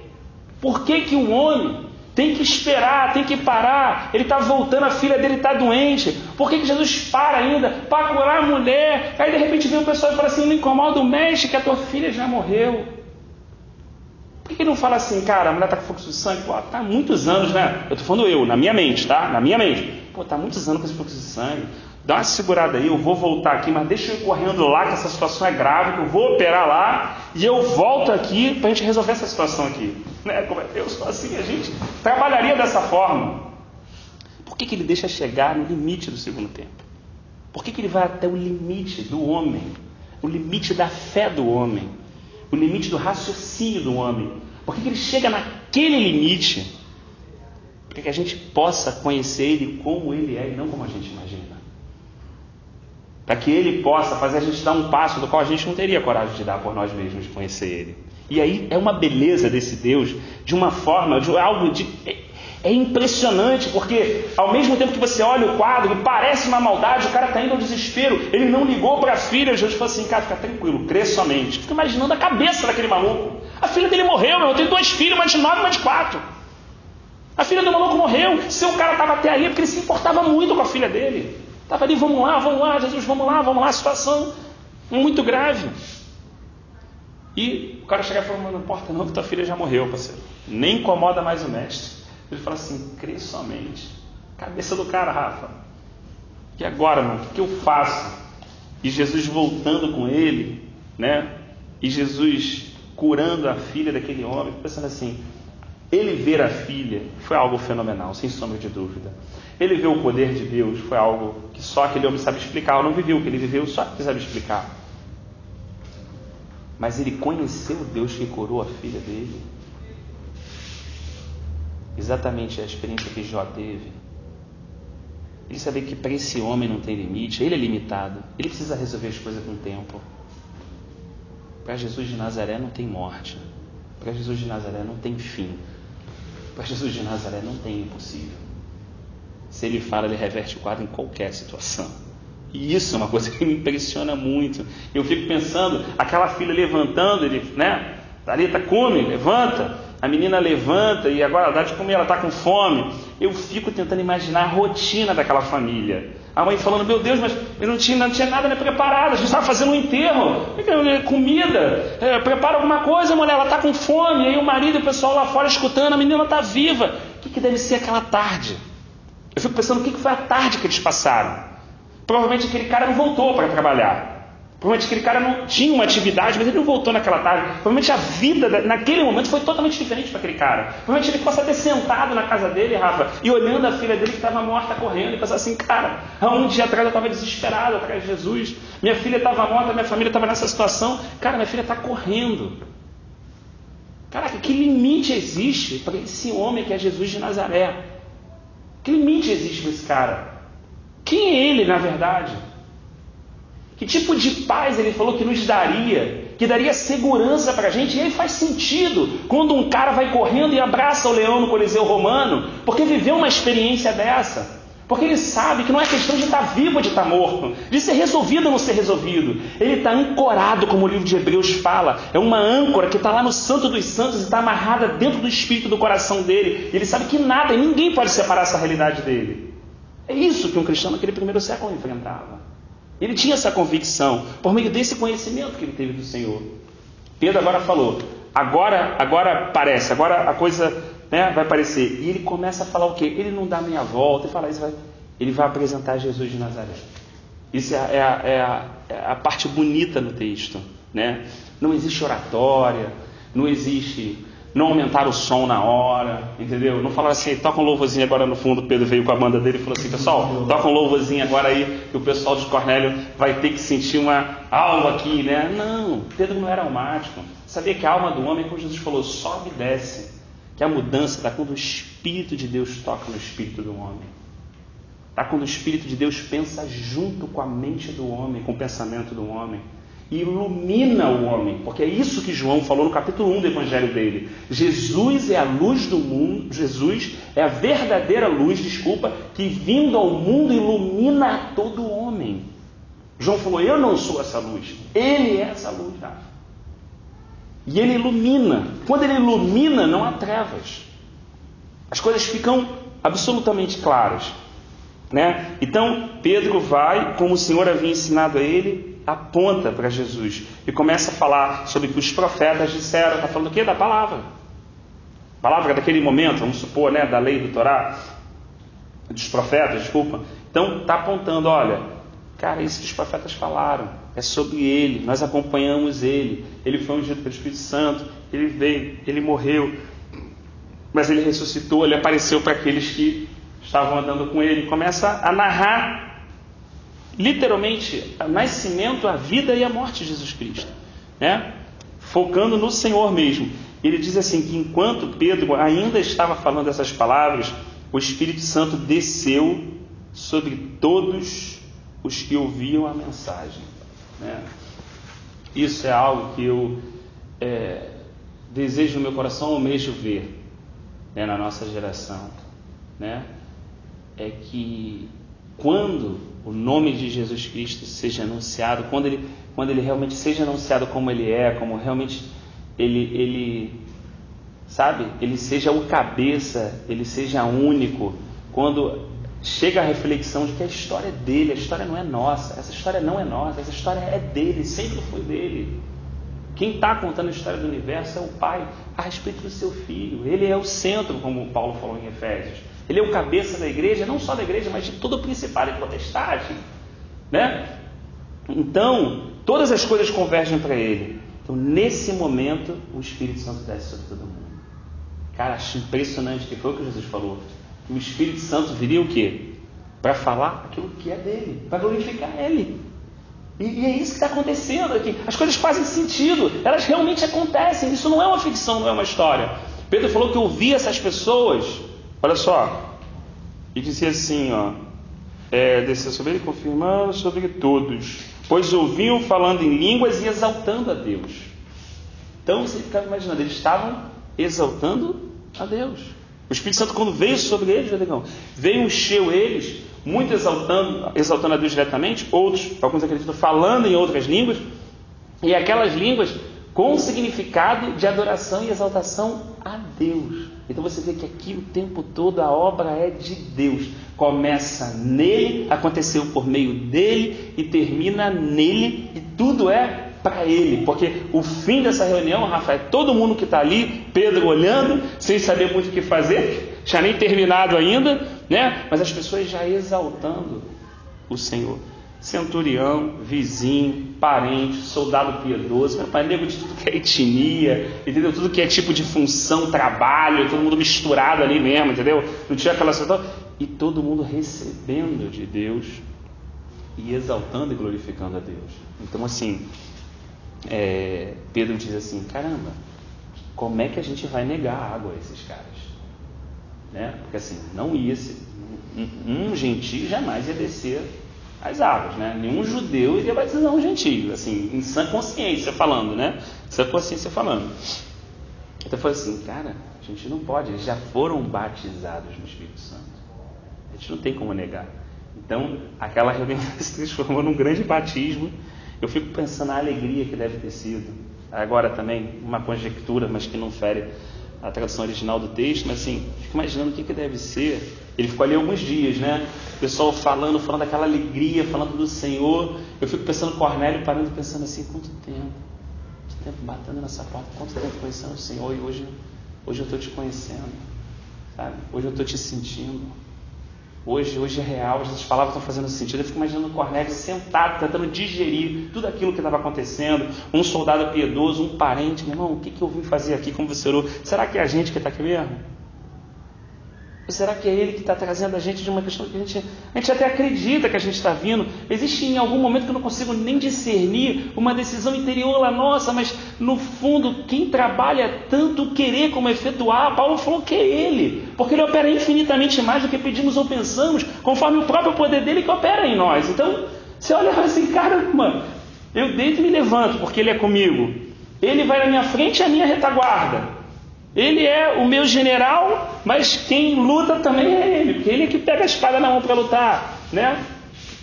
Por que que o homem tem que esperar, tem que parar? Ele está voltando, a filha dele está doente. Por que que Jesus para ainda? Para curar a mulher. Aí de repente vem o pessoal e fala assim, não incomoda o mestre que a tua filha já morreu. Por que não fala assim, cara, a mulher está com fluxo de sangue? Pô, tá há muitos anos, né? Eu estou falando na minha mente, tá? Na minha mente. Pô, tá há muitos anos com esse fluxo de sangue. Dá uma segurada aí, eu vou voltar aqui, mas deixa eu ir correndo lá, que essa situação é grave, que eu vou operar lá, e eu volto aqui para a gente resolver essa situação aqui. Né? Como é Deus, assim, a gente trabalharia dessa forma. Por que que ele deixa chegar no limite do segundo tempo? Por que que ele vai até o limite do homem? O limite da fé do homem? O limite do raciocínio do homem? Por que que ele chega naquele limite? Para que a gente possa conhecer Ele como Ele é e não como a gente imagina. Para que Ele possa fazer a gente dar um passo do qual a gente não teria coragem de dar por nós mesmos, de conhecer Ele. E aí é uma beleza desse Deus, de uma forma, de algo de... É impressionante, porque ao mesmo tempo que você olha o quadro e parece uma maldade, o cara está indo ao desespero. Ele não ligou para a filha. Jesus falou assim: cara, fica tranquilo, crê somente. Fica imaginando a cabeça daquele maluco. A filha dele morreu, meu. Eu tenho 2 filhos, uma de 9 e uma de 4. A filha do maluco morreu. Se o cara estava até ali, é porque ele se importava muito com a filha dele. Estava ali, vamos lá, Jesus, vamos lá, situação muito grave. E o cara chega e fala: não importa não, que tua filha já morreu, parceiro. Nem incomoda mais o mestre. Ele fala assim: crê somente. Cabeça do cara, Rafa. E agora, mano, o que eu faço? E Jesus voltando com ele, né? E Jesus curando a filha daquele homem, pensando assim, ele ver a filha foi algo fenomenal, sem sombra de dúvida. Ele ver o poder de Deus foi algo que só aquele homem sabe explicar. Eu não vivi o que ele viveu, só que sabe explicar. Mas ele conheceu o Deus que curou a filha dele. Exatamente a experiência que Jó teve. Ele sabia que para esse homem não tem limite, ele é limitado, ele precisa resolver as coisas com o tempo. Para Jesus de Nazaré não tem morte, para Jesus de Nazaré não tem fim, para Jesus de Nazaré não tem impossível. Se ele fala, ele reverte o quadro em qualquer situação. E isso é uma coisa que me impressiona muito. Eu fico pensando, aquela filha levantando, ele, né? Talita, come, levanta. A menina levanta e agora dá de comer, ela está com fome. Eu fico tentando imaginar a rotina daquela família. A mãe falando: meu Deus, mas não tinha nada preparado, a gente estava fazendo um enterro, comida, prepara alguma coisa, mulher, ela está com fome. E aí o marido e o pessoal lá fora escutando, a menina está viva. O que deve ser aquela tarde? Eu fico pensando, o que foi a tarde que eles passaram? Provavelmente aquele cara não voltou para trabalhar. Provavelmente aquele cara não tinha uma atividade, mas ele não voltou naquela tarde. Provavelmente a vida naquele momento foi totalmente diferente para aquele cara. Provavelmente ele possa ter sentado na casa dele, Rafa, e olhando a filha dele que estava morta correndo, e pensar assim: cara, há um dia atrás eu estava desesperado atrás de Jesus. Minha filha estava morta, minha família estava nessa situação. Cara, minha filha está correndo. Caraca, que limite existe para esse homem que é Jesus de Nazaré? Que limite existe para esse cara? Quem é ele, na verdade? Que tipo de paz ele falou que nos daria, que daria segurança para a gente? E aí faz sentido quando um cara vai correndo e abraça o leão no Coliseu Romano, porque viveu uma experiência dessa. Porque ele sabe que não é questão de estar vivo ou de estar morto, de ser resolvido ou não ser resolvido. Ele está ancorado, como o livro de Hebreus fala. É uma âncora que está lá no Santo dos Santos e está amarrada dentro do espírito do coração dele. Ele sabe que nada e ninguém pode separar essa realidade dele. É isso que um cristão naquele primeiro século enfrentava. Ele tinha essa convicção, por meio desse conhecimento que ele teve do Senhor. Pedro agora falou, agora parece, agora a coisa, né, vai aparecer. E ele começa a falar o quê? Ele não dá meia volta e fala isso, ele vai apresentar Jesus de Nazaré. Isso é a parte bonita no texto, né? Não existe oratória, não aumentar o som na hora, entendeu? Não falar assim, toca um louvorzinho agora no fundo. Pedro veio com a banda dele e falou assim: pessoal, toca um louvorzinho agora aí, que o pessoal de Cornélio vai ter que sentir uma alma aqui, né? Não, Pedro não era almático. Sabia que a alma do homem, como Jesus falou, sobe e desce. Que a mudança está quando o Espírito de Deus toca no espírito do homem. Está quando o Espírito de Deus pensa junto com a mente do homem, com o pensamento do homem. E ilumina o homem, porque é isso que João falou no capítulo 1 do evangelho dele. Jesus é a luz do mundo, Jesus é a verdadeira luz, que vindo ao mundo ilumina a todo homem. João falou: eu não sou essa luz, ele é essa luz. E ele ilumina. Quando ele ilumina, não há trevas. As coisas ficam absolutamente claras, né? Então Pedro vai, como o Senhor havia ensinado a ele, aponta para Jesus e começa a falar sobre o que os profetas disseram. Está falando o quê? Da palavra. Palavra daquele momento, vamos supor, né? Da lei do Torá, dos profetas, desculpa. Então está apontando, olha, cara, isso que os profetas falaram é sobre ele, nós acompanhamos ele foi ungido pelo Espírito Santo, ele veio, ele morreu, mas ele ressuscitou, ele apareceu para aqueles que estavam andando com ele. Começa a narrar literalmente o nascimento, a vida e a morte de Jesus Cristo, né? Focando no Senhor mesmo. Ele diz assim, que enquanto Pedro ainda estava falando essas palavras, o Espírito Santo desceu sobre todos os que ouviam a mensagem, né? Isso é algo que eu desejo no meu coração, almejo ver, né, na nossa geração. né, é que quando o nome de Jesus Cristo seja anunciado, quando ele realmente seja anunciado como ele é, como realmente ele sabe, ele seja o cabeça, ele seja único, quando chega a reflexão de que a história é dele, a história não é nossa, essa história não é nossa, essa história é dele, sempre foi dele. Quem está contando a história do universo é o Pai a respeito do seu Filho. Ele é o centro, como Paulo falou em Efésios. Ele é o cabeça da igreja, não só da igreja, mas de todo o principado e potestade, né? Então, todas as coisas convergem para ele. Então, nesse momento, o Espírito Santo desce sobre todo mundo. Cara, acho impressionante, que foi o que Jesus falou. O Espírito Santo viria o quê? Para falar aquilo que é dele, para glorificar ele. E é isso que está acontecendo aqui. As coisas fazem sentido, elas realmente acontecem. Isso não é uma ficção, não é uma história. Pedro falou que ouvia essas pessoas, olha só, e dizia assim, descia sobre ele, confirmando sobre todos, pois ouviam falando em línguas e exaltando a Deus. Então você fica imaginando, eles estavam exaltando a Deus. O Espírito Santo, quando veio sobre eles, veio encheu eles, muitos exaltando a Deus diretamente, outros, alguns acreditam, falando em outras línguas, e aquelas línguas com significado de adoração e exaltação a Deus. Então você vê que aqui o tempo todo a obra é de Deus. Começa nele, aconteceu por meio dele e termina nele, e tudo é para ele, porque o fim dessa reunião, Rafa, é todo mundo que está ali, Pedro olhando, sem saber muito o que fazer, já nem terminado ainda, né? Mas as pessoas já exaltando o Senhor. Centurião, vizinho, parente, soldado piedoso, nego de tudo que é etnia, entendeu? Tudo que é tipo de função, trabalho, todo mundo misturado ali mesmo, entendeu? Não tinha aquela situação. E todo mundo recebendo de Deus e exaltando e glorificando a Deus. Então, assim, Pedro diz assim, caramba, como é que a gente vai negar água a esses caras? Né? Porque assim, não ia ser, um gentio jamais ia descer as águas, né? Nenhum judeu iria batizar um gentio, assim, em sã consciência falando, né? Sã consciência falando. Então foi assim, cara, a gente não pode, eles já foram batizados no Espírito Santo. A gente não tem como negar. Então, aquela reunião se transformou num grande batismo. Eu fico pensando na alegria que deve ter sido. Agora também, uma conjectura, mas que não fere a tradução original do texto, mas assim, fico imaginando o que deve ser. Ele ficou ali alguns dias, né? O pessoal falando daquela alegria, falando do Senhor. Eu fico pensando, Cornélio parando e pensando assim, quanto tempo batendo nessa porta, quanto tempo conhecendo o Senhor, e hoje eu estou te conhecendo, sabe? Hoje eu estou te sentindo. Hoje é real, essas palavras estão fazendo sentido. Eu fico imaginando o Cornélio sentado, tentando digerir tudo aquilo que estava acontecendo. Um soldado piedoso, um parente. Meu irmão, o que eu vim fazer aqui? Como você orou? Será que é a gente que está aqui mesmo? Ou será que é ele que está trazendo a gente de uma questão que a gente até acredita que a gente está vindo? Existe em algum momento que eu não consigo nem discernir uma decisão interior lá nossa, mas no fundo, quem trabalha tanto querer como efetuar, Paulo falou que é ele, porque ele opera infinitamente mais do que pedimos ou pensamos, conforme o próprio poder dele que opera em nós. Então, você olha assim, cara, mano, eu deito e me levanto, porque ele é comigo. Ele vai na minha frente e a minha retaguarda. Ele é o meu general, mas quem luta também é ele, porque ele é que pega a espada na mão para lutar, né?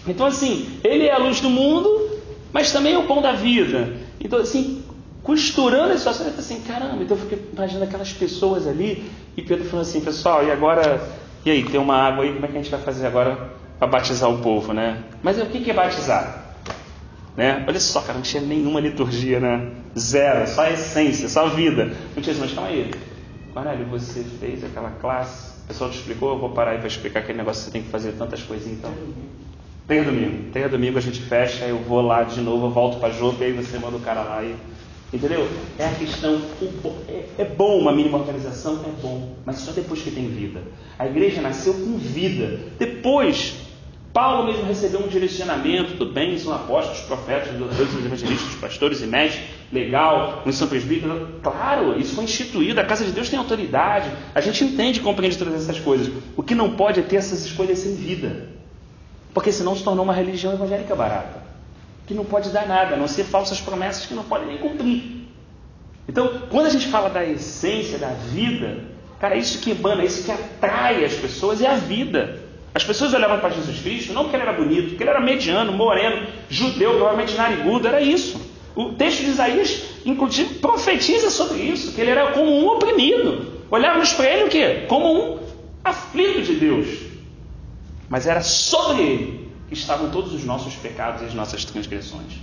Então assim, ele é a luz do mundo, mas também é o pão da vida. Então assim, costurando a situação, eu falei assim, caramba, então eu fiquei imaginando aquelas pessoas ali, e Pedro falou assim, pessoal, e agora, e aí, tem uma água aí, como é que a gente vai fazer agora para batizar o povo, né? Mas o que é batizar? Né? Olha só, cara, não tinha nenhuma liturgia, né? Zero, só essência, só vida. Não tinha assim, mas calma aí. Cornélio, você fez aquela classe, o pessoal te explicou, eu vou parar aí para explicar aquele negócio que você tem que fazer tantas coisinhas então. Tem domingo a gente fecha, eu vou lá de novo, eu volto para jogo, e aí você manda o cara lá e... Entendeu? É a questão, é bom uma mínima organização, é bom, mas só depois que tem vida. A igreja nasceu com vida. Depois, Paulo mesmo recebeu um direcionamento, tudo bem, são apóstolos, profetas, doutores, evangelistas, pastores e mestres, legal, unção presbítera, claro, isso foi instituído, a casa de Deus tem autoridade, a gente entende e compreende todas essas coisas. O que não pode é ter essas escolhas sem vida, porque senão se tornou uma religião evangélica barata, que não pode dar nada, a não ser falsas promessas que não podem nem cumprir. Então, quando a gente fala da essência da vida, Cara, isso que emana, isso que atrai as pessoas é a vida. As pessoas olhavam para Jesus Cristo não porque ele era bonito, porque ele era mediano, moreno, judeu, provavelmente narigudo, era isso. O texto de Isaías, inclusive, profetiza sobre isso, que ele era como um oprimido. Olhávamos para ele o quê? Como um aflito de Deus. Mas era sobre ele que estavam todos os nossos pecados e as nossas transgressões.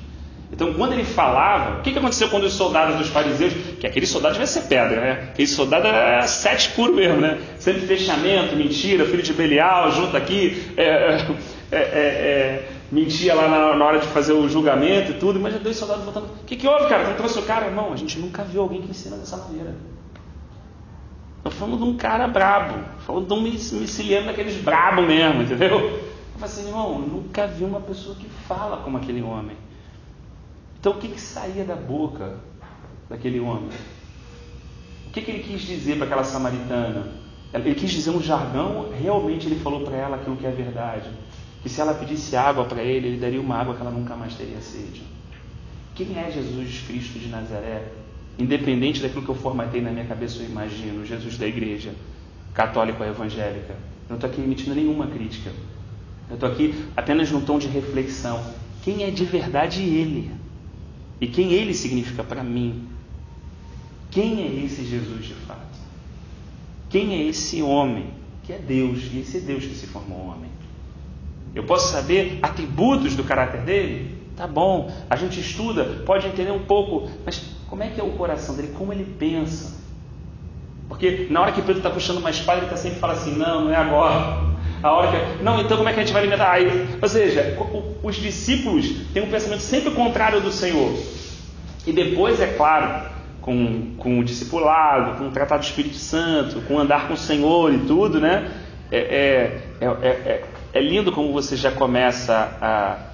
Então, quando ele falava, o que aconteceu quando os soldados dos fariseus, que aquele soldado devia ser pedra, né? Aquele soldado era sete puro mesmo, né? Sempre fechamento, mentira, filho de Belial, junto aqui, mentia lá na hora de fazer o julgamento e tudo. Imagina dois soldados voltando. O que houve, cara? Tu não trouxe o cara? Irmão, a gente nunca viu alguém que ensina dessa maneira. Estou falando de um cara brabo, falando de um miciliano daqueles brabo mesmo, entendeu? Eu falei assim, irmão, nunca vi uma pessoa que fala como aquele homem. Então, o que saía da boca daquele homem? O que ele quis dizer para aquela samaritana? Ele quis dizer um jargão, realmente ele falou para ela aquilo que é verdade. Que se ela pedisse água para ele, ele daria uma água que ela nunca mais teria sede. Quem é Jesus Cristo de Nazaré? Independente daquilo que eu formatei na minha cabeça, eu imagino, Jesus da igreja, católica ou evangélica. Eu não estou aqui emitindo nenhuma crítica. Eu estou aqui apenas num tom de reflexão. Quem é de verdade ele? E quem ele significa para mim? Quem é esse Jesus de fato? Quem é esse homem que é Deus? E esse Deus que se formou homem? Eu posso saber atributos do caráter dele? Tá bom, a gente estuda, pode entender um pouco, mas como é que é o coração dele? Como ele pensa? Porque na hora que Pedro está puxando uma espada, ele está sempre falando assim, não é agora. A hora que... Não, então como é que a gente vai alimentar? Ou seja, os discípulos têm um pensamento sempre contrário do Senhor. E depois, é claro, com o discipulado, com o tratado do Espírito Santo, com o andar com o Senhor e tudo, né? É lindo como você já começa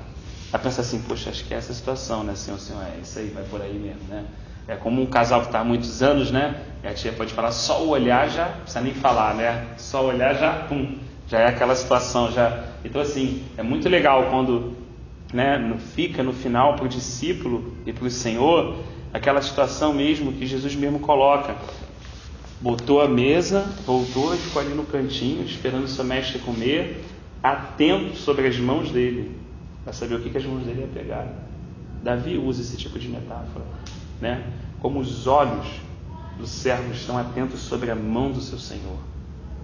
a pensar assim, poxa, acho que é essa a situação, né, Senhor, é isso aí, vai por aí mesmo, né? É como um casal que está há muitos anos, né? E a tia pode falar, só o olhar já, não precisa nem falar, né? Só o olhar já, pum, já é aquela situação, já. Então, assim, é muito legal quando, né, fica no final para o discípulo e para o Senhor, aquela situação mesmo que Jesus mesmo coloca. Botou a mesa, voltou e ficou ali no cantinho, esperando o seu mestre comer, atento sobre as mãos dele, para saber o que as mãos dele iam pegar. Davi usa esse tipo de metáfora, né? Como os olhos do servo estão atentos sobre a mão do seu Senhor.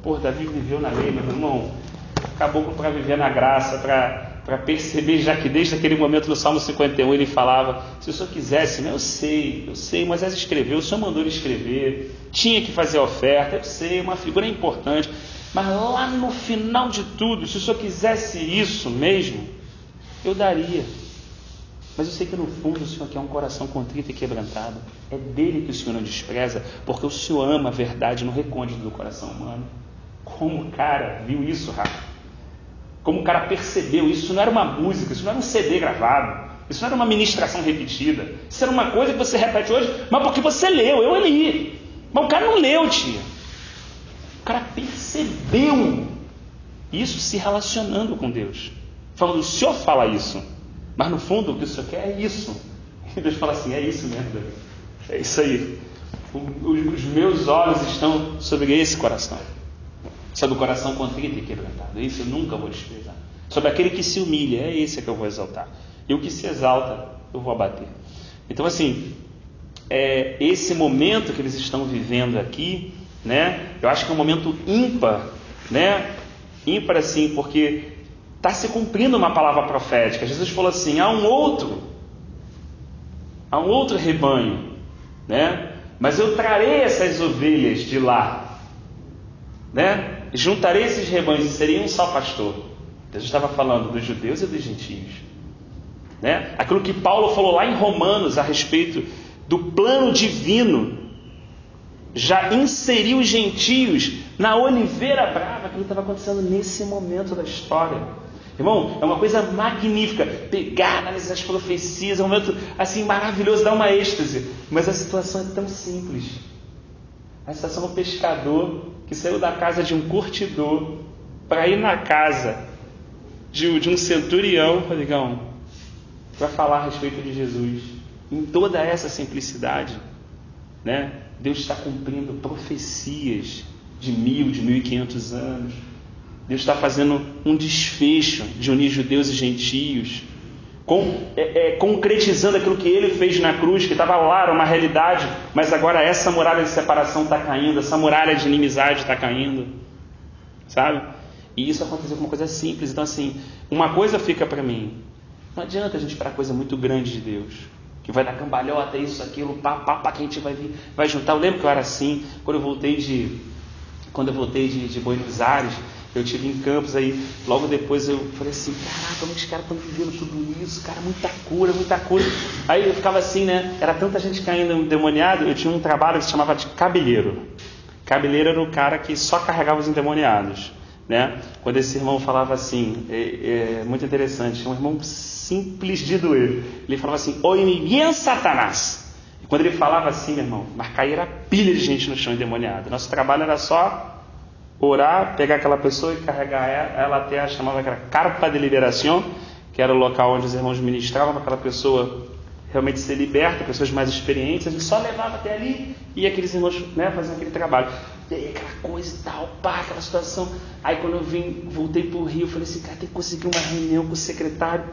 Pô, Davi viveu na lei, meu irmão, caboclo para viver na graça, para perceber, já que desde aquele momento no Salmo 51 ele falava, se o Senhor quisesse, né? Eu sei, Moisés escreveu, o Senhor mandou ele escrever, tinha que fazer a oferta, eu sei, uma figura importante, mas lá no final de tudo, se o Senhor quisesse isso mesmo, eu daria. Mas eu sei que no fundo o Senhor quer um coração contrito e quebrantado. É dele que o Senhor não despreza, porque o Senhor ama a verdade no recôndito do coração humano. Como o cara viu isso, Rafa? Como o cara percebeu isso? Isso não era uma música, isso não era um CD gravado, isso não era uma ministração repetida. Isso era uma coisa que você repete hoje, mas porque você leu, eu li. Mas o cara não leu, tia. O cara percebeu isso se relacionando com Deus. Falando, o Senhor fala isso, mas no fundo o que o Senhor quer é isso. E Deus fala assim, é isso mesmo, Davi. É isso aí. Os meus olhos estão sobre esse coração. Sobre o coração contrito e quebrantado. Isso eu nunca vou desprezar. Sobre aquele que se humilha, é esse que eu vou exaltar. E o que se exalta, eu vou abater. Então, assim, esse momento que eles estão vivendo aqui, né? Eu acho que é um momento ímpar, né? Ímpar, assim, porque está se cumprindo uma palavra profética. Jesus falou assim, há um outro rebanho, né? Mas eu trarei essas ovelhas de lá, né? Juntarei esses rebanhos e seria um só pastor. Jesus estava falando dos judeus e dos gentios, né? Aquilo que Paulo falou lá em Romanos a respeito do plano divino, já inseriu os gentios na oliveira brava. Aquilo estava acontecendo nesse momento da história. Irmão, é uma coisa magnífica pegar, analisar as profecias, é um momento assim maravilhoso, dá uma êxtase, mas a situação é tão simples. A situação do pescador que saiu da casa de um curtidor para ir na casa de um centurião, Rodrigão, para falar a respeito de Jesus. Em toda essa simplicidade, né? Deus está cumprindo profecias de 1000, de 1500 anos. Deus está fazendo um desfecho de unir judeus e gentios, concretizando aquilo que Ele fez na cruz, que estava lá, era uma realidade, mas agora essa muralha de separação está caindo, essa muralha de inimizade está caindo, sabe? E isso aconteceu com uma coisa simples. Então assim, uma coisa fica para mim: não adianta a gente esperar coisa muito grande de Deus, que vai dar cambalhota, isso, aquilo, pá, que a gente vai juntar. Eu lembro que eu era assim, quando eu voltei de Buenos Aires, eu estive em Campos, aí logo depois eu falei assim: caraca, como os caras estão vivendo tudo isso, cara, muita cura. Aí eu ficava assim, né, era tanta gente caindo endemoniado. Eu tinha um trabalho que se chamava de cabeleiro. Cabeleiro era o cara que só carregava os endemoniados, né? Quando esse irmão falava assim, é muito interessante, um irmão simples de doer, ele falava assim: oi, bien Satanás. E quando ele falava assim, meu irmão, mas caía pilha de gente no chão endemoniada. Nosso trabalho era só orar, pegar aquela pessoa e carregar ela até chamava aquela carpa de liberação, que era o local onde os irmãos ministravam para aquela pessoa realmente ser liberta, pessoas mais experientes. A gente só levava até ali e aqueles irmãos, né, faziam aquele trabalho. E aí aquela coisa e tal, aquela situação. Aí quando eu voltei para o Rio, eu falei assim: cara, tem que conseguir uma reunião com o secretário,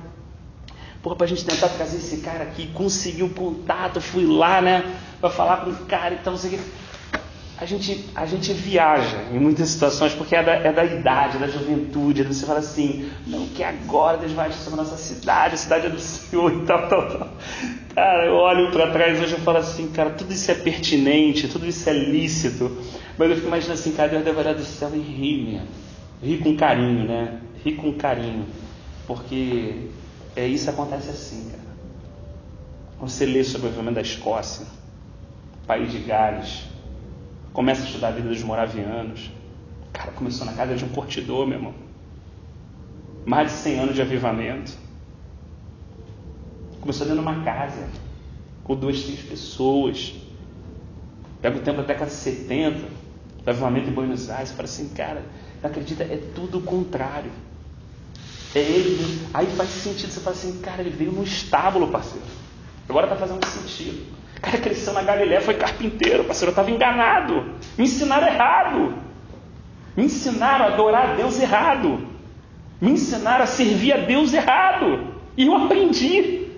para a gente tentar trazer esse cara aqui. Consegui o contato, fui lá, né, para falar com o cara e tal, não sei o que. A gente viaja em muitas situações, porque é da idade, da juventude. Você fala assim: não, que agora Deus vai sobre a nossa cidade, a cidade é do Senhor e tal. Cara, eu olho para trás hoje e falo assim: cara, tudo isso é pertinente, tudo isso é lícito, mas eu fico imaginando assim: cara, Deus deve olhar do céu e rir com carinho, né? Rir com carinho, porque isso acontece assim, cara. Quando você lê sobre o avivamento da Escócia, país de Gales, começa a estudar a vida dos moravianos. Cara, começou na casa de um curtidor, meu irmão. Mais de 100 anos de avivamento. Começou dentro de uma casa, com 2, 3 pessoas. Pega o tempo da década de 70, do avivamento em Buenos Aires, fala assim: cara, não acredita, é tudo o contrário. É ele. Aí faz sentido, você fala assim: cara, ele veio no estábulo, parceiro. Agora está fazendo sentido. O cara cresceu na Galiléia, foi carpinteiro, parceiro, eu estava enganado. Me ensinaram errado. Me ensinaram a adorar a Deus errado. Me ensinaram a servir a Deus errado. E eu aprendi.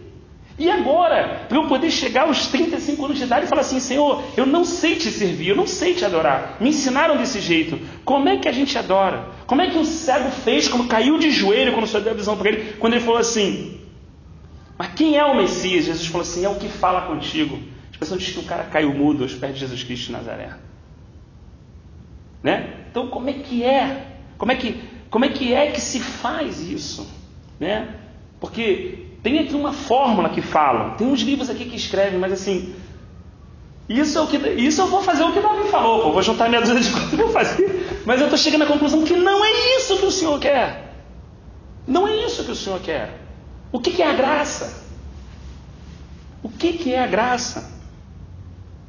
E agora, para eu poder chegar aos 35 anos de idade e falar assim: Senhor, eu não sei te servir, eu não sei te adorar. Me ensinaram desse jeito. Como é que a gente adora? Como é que o cego fez, como caiu de joelho quando o Senhor deu a visão para ele, quando ele falou assim: mas quem é o Messias? Jesus falou assim: é o que fala contigo. As pessoas dizem que o cara caiu mudo aos pés de Jesus Cristo de Nazaré, né? Então como é que é? Como é que se faz isso, né? Porque tem aqui uma fórmula que fala, tem uns livros aqui que escrevem, mas assim, isso eu vou fazer o que Davi falou, eu vou juntar minha dúvida de coisas e vou fazer, mas eu estou chegando à conclusão que não é isso que o Senhor quer. Não é isso que o Senhor quer. O que é a graça? O que é a graça?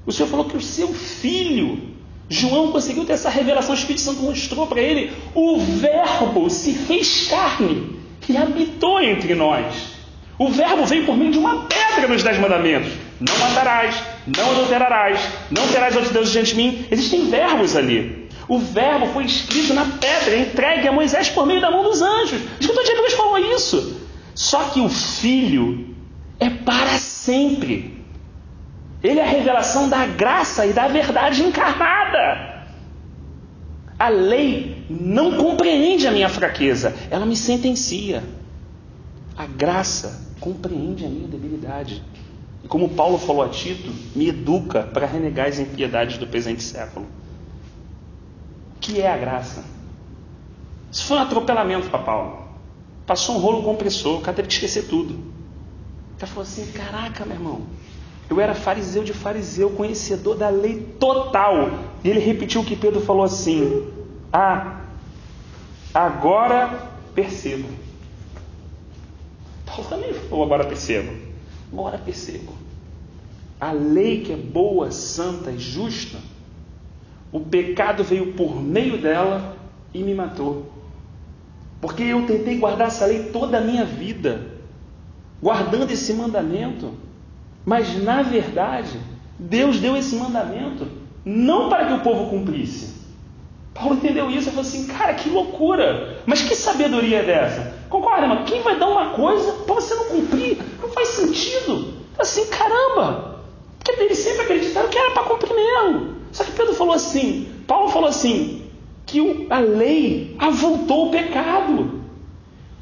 O Senhor falou que o seu filho, João, conseguiu ter essa revelação, o Espírito Santo mostrou para ele: o Verbo se fez carne e habitou entre nós. O Verbo veio por meio de uma pedra nos 10 mandamentos: não matarás, não adulterarás, não terás outros deuses diante de mim. Existem verbos ali. O Verbo foi escrito na pedra, entregue a Moisés por meio da mão dos anjos. Escuta, Deus falou isso. Só que o Filho é para sempre. Ele é a revelação da graça e da verdade encarnada. A lei não compreende a minha fraqueza, ela me sentencia. A graça compreende a minha debilidade. E como Paulo falou a Tito, me educa para renegar as impiedades do presente século. O que é a graça? Isso foi um atropelamento para Paulo. Passou um rolo compressor, o cara teve que esquecer tudo. O cara falou assim: caraca, meu irmão, eu era fariseu de fariseu, conhecedor da lei total. E ele repetiu o que Pedro falou assim: agora percebo. Paulo também falou: agora percebo. Agora percebo. A lei que é boa, santa e justa, o pecado veio por meio dela e me matou. Porque eu tentei guardar essa lei toda a minha vida, guardando esse mandamento, mas na verdade Deus deu esse mandamento não para que o povo cumprisse, Paulo entendeu isso e falou assim, cara, que loucura, mas que sabedoria é dessa? Concorda, irmão? Quem vai dar uma coisa para você não cumprir? Não faz sentido. Assim, caramba, porque eles sempre acreditaram que era para cumprir mesmo. Só que Paulo falou assim, que a lei avultou o pecado.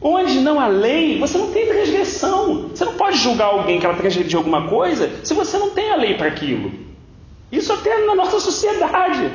Onde não há lei, você não tem transgressão. Você não pode julgar alguém que ela transgrediu alguma coisa se você não tem a lei para aquilo. Isso até na nossa sociedade.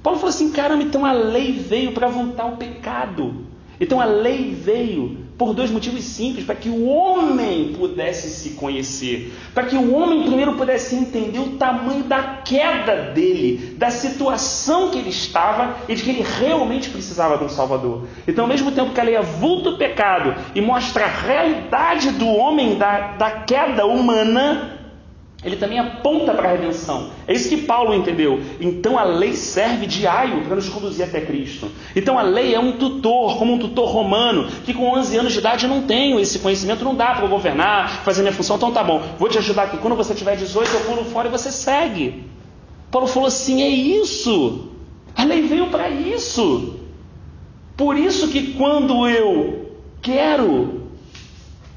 Paulo falou assim, caramba, então a lei veio para avultar o pecado. Então a lei veio por dois motivos simples, para que o homem pudesse se conhecer, para que o homem primeiro pudesse entender o tamanho da queda dele, da situação que ele estava e de que ele realmente precisava de um Salvador. Então, ao mesmo tempo que a lei avulta o pecado e mostra a realidade do homem, da queda humana, ele também aponta para a redenção. É isso que Paulo entendeu. Então a lei serve de aio para nos conduzir até Cristo. Então a lei é um tutor, como um tutor romano, que com 11 anos de idade eu não tenho esse conhecimento, não dá para eu governar, fazer minha função, então tá bom, vou te ajudar aqui. Quando você tiver 18 eu pulo fora e você segue. Paulo falou assim, é isso. A lei veio para isso. Por isso que quando eu quero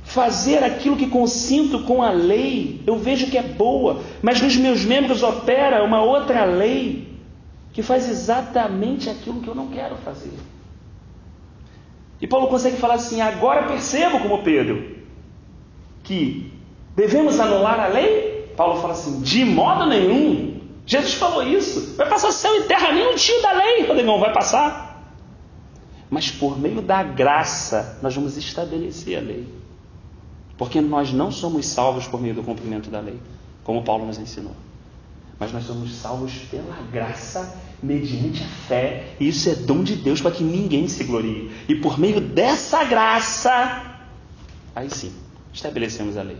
fazer aquilo que consinto com a lei, eu vejo que é boa, mas nos meus membros opera uma outra lei que faz exatamente aquilo que eu não quero fazer. E Paulo consegue falar assim, agora percebo como Pedro, que devemos anular a lei? Paulo fala assim, de modo nenhum. Jesus falou isso, vai passar céu e terra, nem um tio da lei, Rodrigão, vai passar. Mas por meio da graça, nós vamos estabelecer a lei. Porque nós não somos salvos por meio do cumprimento da lei, como Paulo nos ensinou. Mas nós somos salvos pela graça, mediante a fé. E isso é dom de Deus para que ninguém se glorie. E por meio dessa graça, aí sim, estabelecemos a lei.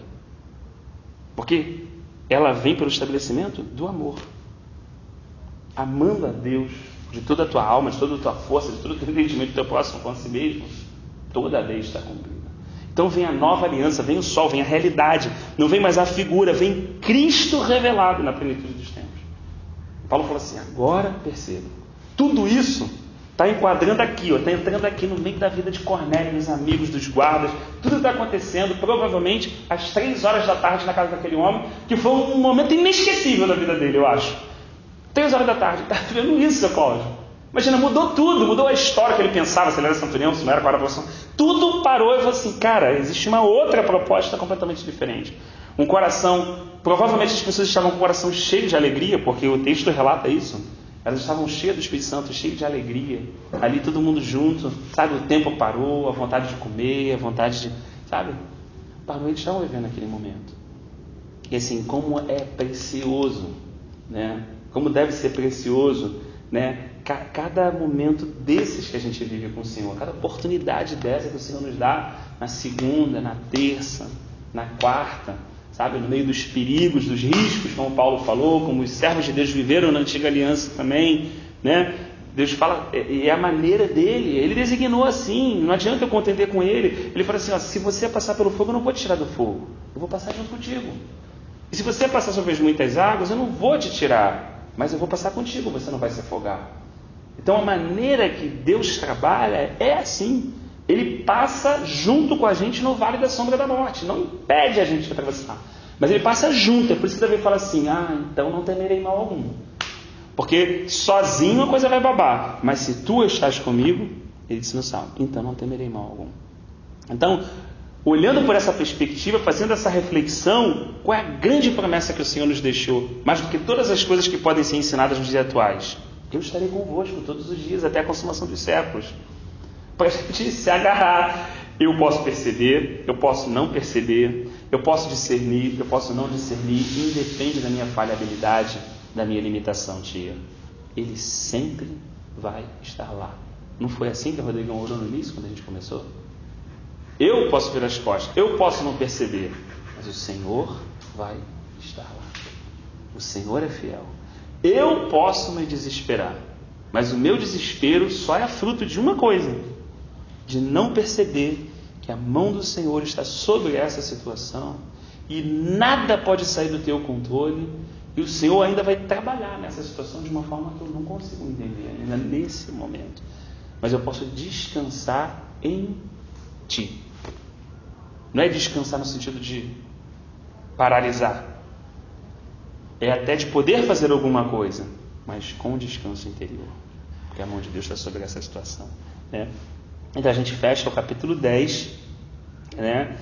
Porque ela vem pelo estabelecimento do amor. Amando a Deus de toda a tua alma, de toda a tua força, de todo o teu entendimento do teu próximo com si mesmo, toda a lei está cumprida. Então vem a nova aliança, vem o sol, vem a realidade, não vem mais a figura, vem Cristo revelado na plenitude dos tempos. Paulo falou assim, agora percebo, tudo isso está enquadrando aqui, está entrando aqui no meio da vida de Cornélio, dos amigos, dos guardas, tudo está acontecendo, provavelmente às 3 horas da tarde na casa daquele homem, que foi um momento inesquecível da vida dele, eu acho. 3 horas da tarde, está vendo isso, seu Cláudio? Imagina, mudou tudo, mudou a história que ele pensava, se ele era centurião, se não era, qual era a posição. Tudo parou e falou assim, cara, existe uma outra proposta completamente diferente. Um coração, provavelmente as pessoas estavam com o coração cheio de alegria, porque o texto relata isso. Elas estavam cheias do Espírito Santo, cheias de alegria. Ali todo mundo junto, sabe, o tempo parou, a vontade de comer, a vontade de, sabe, parou, eles estavam vivendo aquele momento. E assim, como é precioso, né? Como deve ser precioso, né? Cada momento desses que a gente vive com o Senhor, cada oportunidade dessa que o Senhor nos dá na segunda, na terça, na quarta, sabe, no meio dos perigos, dos riscos, como Paulo falou, como os servos de Deus viveram na antiga aliança também, né? Deus fala, e é a maneira dele, ele designou assim, não adianta eu contender com ele. Ele fala assim, ó, se você passar pelo fogo, eu não vou te tirar do fogo, eu vou passar junto contigo. E se você passar sobre muitas águas, eu não vou te tirar, mas eu vou passar contigo, você não vai se afogar. Então a maneira que Deus trabalha é assim. Ele passa junto com a gente no vale da sombra da morte. Não impede a gente de atravessar. Mas ele passa junto. É por isso que Davi fala assim, então não temerei mal algum. Porque sozinho a coisa vai babar. Mas se tu estás comigo, ele disse no Salmo, então não temerei mal algum. Então, olhando por essa perspectiva, fazendo essa reflexão, qual é a grande promessa que o Senhor nos deixou? Mais do que todas as coisas que podem ser ensinadas nos dias atuais. Eu estarei convosco todos os dias, até a consumação dos séculos. Para a gente se agarrar. Eu posso perceber, eu posso não perceber, eu posso discernir, eu posso não discernir, independe da minha falhabilidade, da minha limitação, tia. Ele sempre vai estar lá. Não foi assim que a Rodrigão orou no início, quando a gente começou? Eu posso ver as costas, eu posso não perceber, mas o Senhor vai estar lá. O Senhor é fiel. Eu posso me desesperar, mas o meu desespero só é fruto de uma coisa, de não perceber que a mão do Senhor está sobre essa situação e nada pode sair do teu controle E o Senhor ainda vai trabalhar nessa situação de uma forma que eu não consigo entender ainda nesse momento. Mas eu posso descansar em Ti. Não é descansar no sentido de paralisar. É até de poder fazer alguma coisa, mas com descanso interior. Porque a mão de Deus está sobre essa situação, né? Então a gente fecha o capítulo 10, né?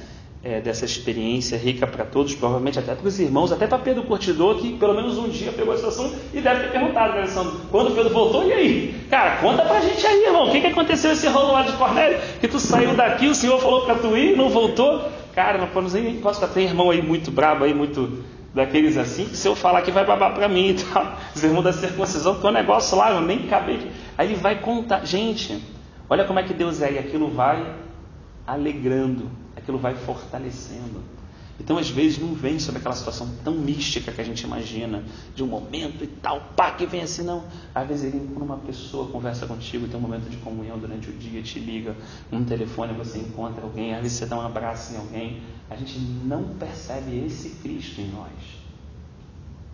Dessa experiência rica para todos, provavelmente até para os irmãos, até para Pedro Curtidor, que pelo menos um dia pegou a situação e deve ter perguntado, né, Alessandro, quando Pedro voltou, e aí? Cara, conta pra gente aí, irmão, o que aconteceu esse rolo lá de Cornélio, que tu saiu daqui, o Senhor falou para tu ir, não voltou? Cara, não posso ter irmão aí muito brabo, aí muito daqueles assim, que se eu falar que vai babar para mim e tal, os irmãos da circuncisão, tem um negócio lá, eu nem acabei, aí ele vai contar, gente, olha como é que Deus é, e aquilo vai alegrando, aquilo vai fortalecendo. Então às vezes não vem sobre aquela situação tão mística que a gente imagina, de um momento e tal, pá, que vem assim, não. Às vezes ele, quando uma pessoa conversa contigo, tem um momento de comunhão durante o dia, te liga, um telefone, você encontra alguém, às vezes você dá um abraço em alguém, a gente não percebe esse Cristo em nós,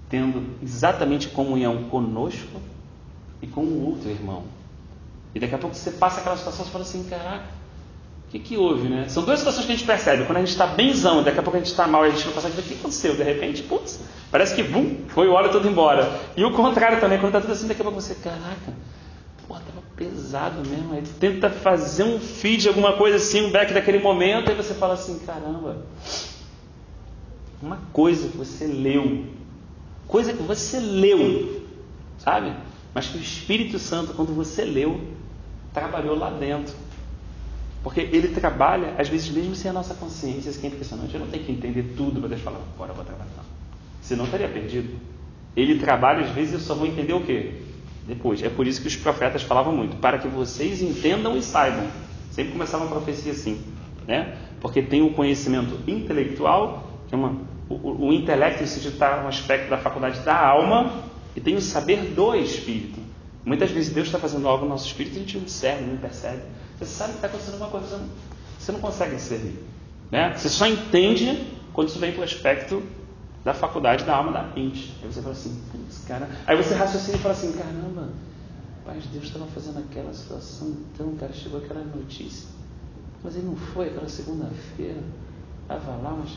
tendo exatamente comunhão conosco e com o outro irmão. E daqui a pouco você passa aquela situação e fala assim, caraca, o que houve, né? São duas situações que a gente percebe. Quando a gente está benzão, daqui a pouco a gente está mal e a gente não consegue ver o que aconteceu. De repente, putz, parece que foi o óleo todo embora. E o contrário também, quando está tudo assim, daqui a pouco você, caraca, estava pesado mesmo. Aí tenta fazer um feed, alguma coisa assim, um back daquele momento, aí você fala assim, caramba, uma coisa que você leu, sabe? Mas que o Espírito Santo, quando você leu, trabalhou lá dentro. Porque ele trabalha, às vezes, mesmo sem a nossa consciência. Isso que é impressionante. Eu não tenho que entender tudo para Deus falar, agora eu vou trabalhar. Não. Senão eu estaria perdido. Ele trabalha, às vezes, eu só vou entender o quê? Depois. É por isso que os profetas falavam muito. Para que vocês entendam e saibam. Sempre começava uma profecia assim, né? Porque tem o conhecimento intelectual, que é o intelecto, no sentido de estar um aspecto da faculdade da alma, e tem o saber do Espírito. Muitas vezes Deus está fazendo algo no nosso Espírito e a gente não observa, não percebe. Você sabe que está acontecendo uma coisa, você não consegue discernir, né? Você só entende quando isso vem para o aspecto da faculdade da alma da mente. Aí você fala assim, putz, cara. Aí você raciocina e fala assim, caramba, Pai de Deus estava fazendo aquela situação, então, cara, chegou aquela notícia. Mas ele não foi aquela segunda-feira, estava lá, mas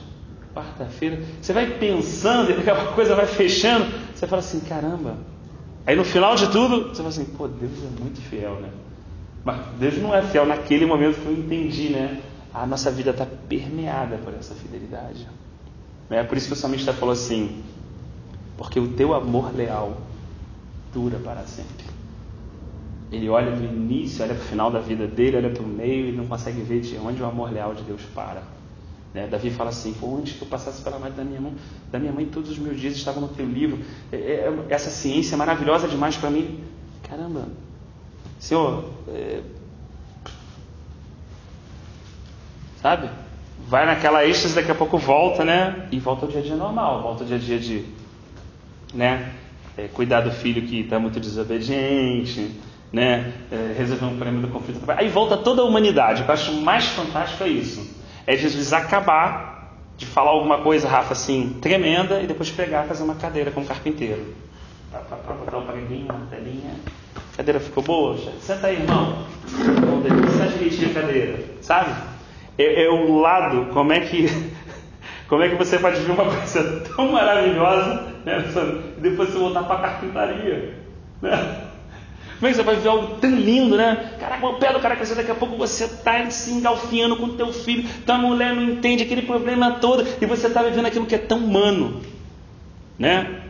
quarta-feira. Você vai pensando e daqui a pouco a coisa vai fechando. Você fala assim, caramba. Aí no final de tudo, você fala assim, pô, Deus é muito fiel, né? Mas Deus não é fiel naquele momento que eu entendi, né? A nossa vida está permeada por essa fidelidade. É por isso que o salmista falou assim, porque o teu amor leal dura para sempre. Ele olha para o início, olha para o final da vida dele, olha para o meio e não consegue ver de onde o amor leal de Deus para. Né? Davi fala assim, antes que eu passasse pela mãe da minha mãe, todos os meus dias estavam no teu livro. Essa ciência é maravilhosa demais para mim. Caramba, Senhor, sabe? Vai naquela êxtase, daqui a pouco volta, né? E volta ao dia a dia normal, volta ao dia a dia de, né? Cuidar do filho que está muito desobediente, né? Resolver um problema do conflito. Aí volta toda a humanidade. O que eu acho mais fantástico é isso. É Jesus acabar de falar alguma coisa, Rafa, assim, tremenda, e depois pegar e fazer uma cadeira com um carpinteiro. Botar um preguinho, uma telinha. A cadeira ficou boa? Senta aí, irmão. Senta direitinho a cadeira. Sabe? É o lado, como é que você pode ver uma coisa tão maravilhosa, né? E depois você voltar para a carpintaria, né? Como é que você vai ver algo tão lindo, né? Caraca, o pé do cara cresceu, daqui a pouco você está se engalfinhando com o teu filho, tua mulher não entende aquele problema todo, e você está vivendo aquilo que é tão humano, né?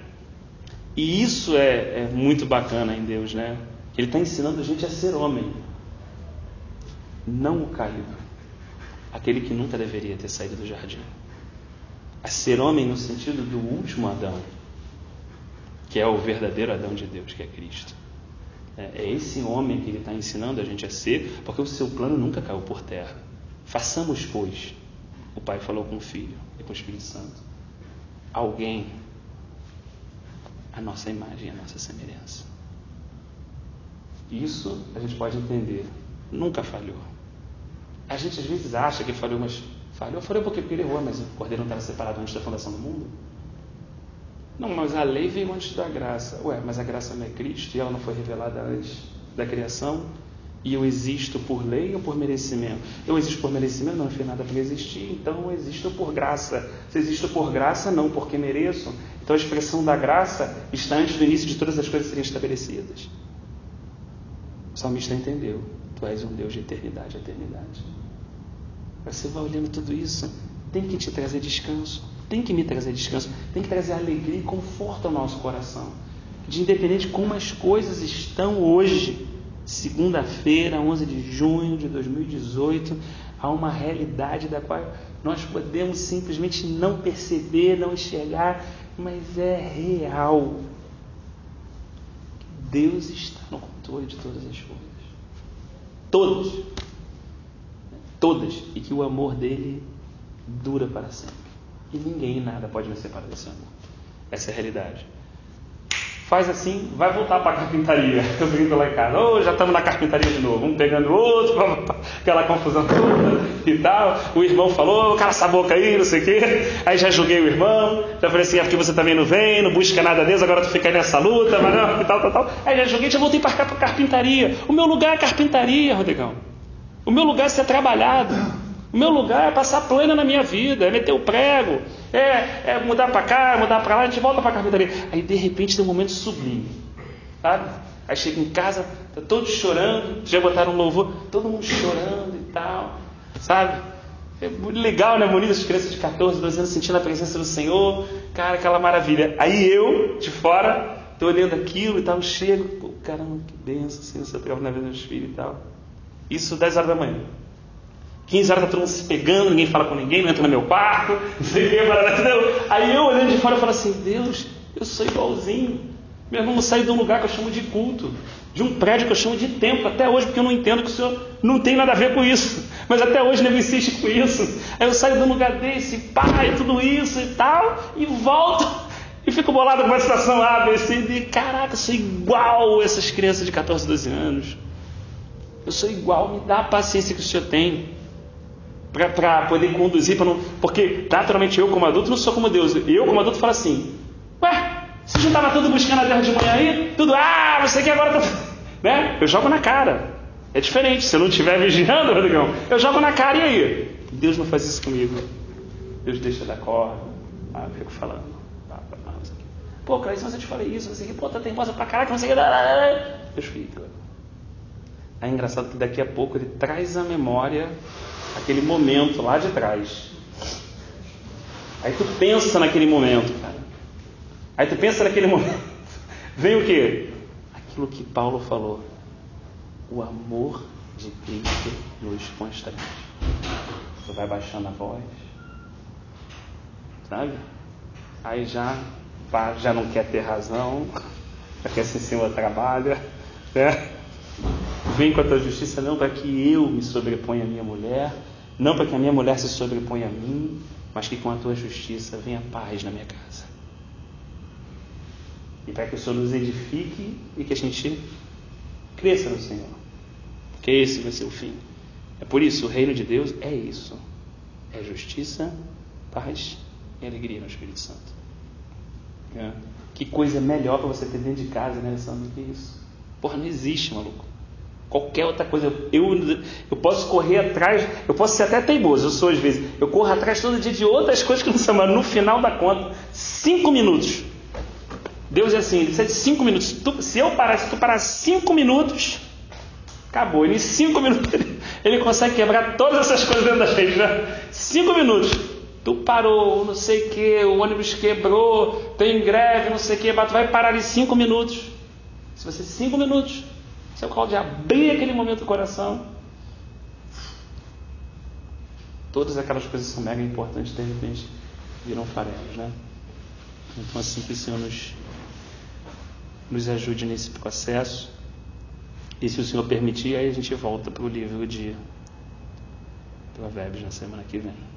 E isso é muito bacana em Deus, né? Ele está ensinando a gente a ser homem, não o caído, aquele que nunca deveria ter saído do jardim. A ser homem no sentido do último Adão, que é o verdadeiro Adão de Deus, que é Cristo. É esse homem que ele está ensinando a gente a ser, porque o seu plano nunca caiu por terra. Façamos, pois, o Pai falou com o Filho e com o Espírito Santo, alguém a nossa imagem, a nossa semelhança. Isso a gente pode entender, nunca falhou. A gente às vezes acha que falhou, mas falhou porque ele errou, mas o Cordeiro não estava separado antes da fundação do mundo. Não, mas a lei veio antes da graça. Ué, mas a graça não é Cristo e ela não foi revelada antes da criação? E eu existo por lei ou por merecimento? Eu existo por merecimento, não fiz nada para existir, então eu existo por graça. Se existo por graça, não porque mereço. Então a expressão da graça está antes do início de todas as coisas serem estabelecidas. O salmista entendeu. Tu és um Deus de eternidade a eternidade. Você vai olhando tudo isso, tem que te trazer descanso, tem que me trazer descanso, tem que trazer alegria e conforto ao nosso coração. De independente de como as coisas estão hoje, segunda-feira, 11 de junho de 2018, há uma realidade da qual nós podemos simplesmente não perceber, não enxergar, mas é real. Deus está no controle de todas as coisas. Todas, e que o amor dele dura para sempre. E ninguém e nada pode nos separar desse amor. Essa é a realidade. Faz assim, vai voltar para a carpintaria. Eu brinco lá em casa, já estamos na carpintaria de novo, um pegando o outro, aquela confusão toda e tal. O irmão falou, cala essa boca aí, não sei o quê. Aí já julguei o irmão, já falei assim, porque você também não vem, não busca nada Deus, agora tu fica aí nessa luta, mas não, e tal. Aí já julguei, já voltei para cá para a carpintaria. O meu lugar é carpintaria, Rodrigão. O meu lugar é ser trabalhado. O meu lugar é passar plena na minha vida, é meter o prego, é mudar para cá, mudar para lá, a gente volta para a carpintaria. Aí de repente tem um momento sublime, sabe? Aí chega em casa, tá todos chorando, já botaram um louvor, todo mundo chorando e tal, sabe? É legal, né? Bonito, as crianças de 14, 12 anos sentindo a presença do Senhor, cara, aquela maravilha. Aí eu, de fora, tô olhando aquilo e tal, chego, pô, caramba, que benção, Senhor, você trabalha na vida dos filhos e tal. Isso 10 horas da manhã. 15 horas está todo mundo se pegando, ninguém fala com ninguém, não entra no meu quarto, não sei o que, entendeu? Aí eu olhando de fora eu falo assim, Deus, eu sou igualzinho. Meu irmão, eu saio de um lugar que eu chamo de culto, de um prédio que eu chamo de templo, até hoje, porque eu não entendo que o Senhor não tem nada a ver com isso. Mas até hoje ele insiste com isso. Aí eu saio de um lugar desse, pai, tudo isso e tal, e volto, e fico bolado com uma situação A, B, C, D. Caraca, eu sou igual a essas crianças de 14, 12 anos. Eu sou igual, me dá a paciência que o Senhor tem. Para poder conduzir, porque naturalmente eu como adulto não sou como Deus. Eu como adulto falo assim, você já estava tudo buscando a Deus de manhã aí? Tudo, não sei o que agora tá... né? Eu jogo na cara. É diferente, se eu não estiver vigiando, Rodrigão, eu jogo na cara, e aí? Deus não faz isso comigo. Deus deixa dar corda. Eu fico falando. Pô, Clarice, mas eu te falei isso, não sei o que, pô, tá teimosa pra caraca, não sei o que. Deus fica. É engraçado que daqui a pouco ele traz à memória aquele momento lá de trás. Aí tu pensa naquele momento, cara. Aí tu pensa naquele momento. Vem o quê? Aquilo que Paulo falou. O amor de Cristo nos constrange. Tu vai baixando a voz. Sabe? Aí já não quer ter razão. Já quer ser Senhor trabalha. Né? Vem com a tua justiça, não para que eu me sobreponha à minha mulher, não para que a minha mulher se sobreponha a mim, mas que com a tua justiça venha paz na minha casa. E para que o Senhor nos edifique e que a gente cresça no Senhor. Porque esse vai ser o fim. É por isso, o reino de Deus é isso. É justiça, paz e alegria no Espírito Santo. Que coisa melhor para você ter dentro de casa, né, Alessandro, do que isso? Porra, não existe, maluco. Qualquer outra coisa, eu posso correr atrás, eu posso ser até teimoso, eu sou às vezes, eu corro atrás todo dia de outras coisas que não são, mas no final da conta, 5 minutos. Deus é assim, ele precisa de 5 minutos. Se tu parar 5 minutos, acabou. E em 5 minutos ele consegue quebrar todas essas coisas dentro da gente, né? 5 minutos. Tu parou, não sei o que, o ônibus quebrou, tem greve, não sei o que, mas tu vai parar em 5 minutos. Se você 5 minutos, você é o qual de abrir aquele momento do coração. Todas aquelas coisas que são mega importantes, de repente, viram farelos, né? Então, assim, que o Senhor nos ajude nesse processo. E se o Senhor permitir, aí a gente volta para o livro de Provérbios na semana que vem.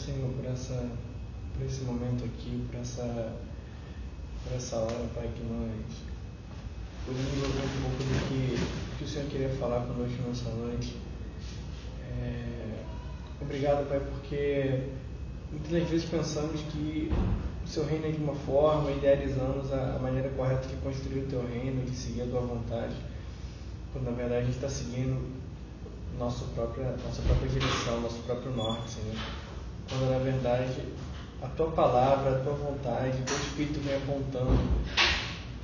Senhor, por esse momento aqui, por essa hora, Pai, que nós podemos ouvir um pouco do que o Senhor queria falar conosco nessa noite. Obrigado, Pai, porque muitas das vezes pensamos que o Seu reino é de uma forma, idealizamos a maneira correta de construir o Teu reino, de seguir a Tua vontade, quando na verdade a gente está seguindo nossa própria direção, nosso próprio norte, Senhor. Quando na verdade a Tua palavra, a Tua vontade, o Teu Espírito vem apontando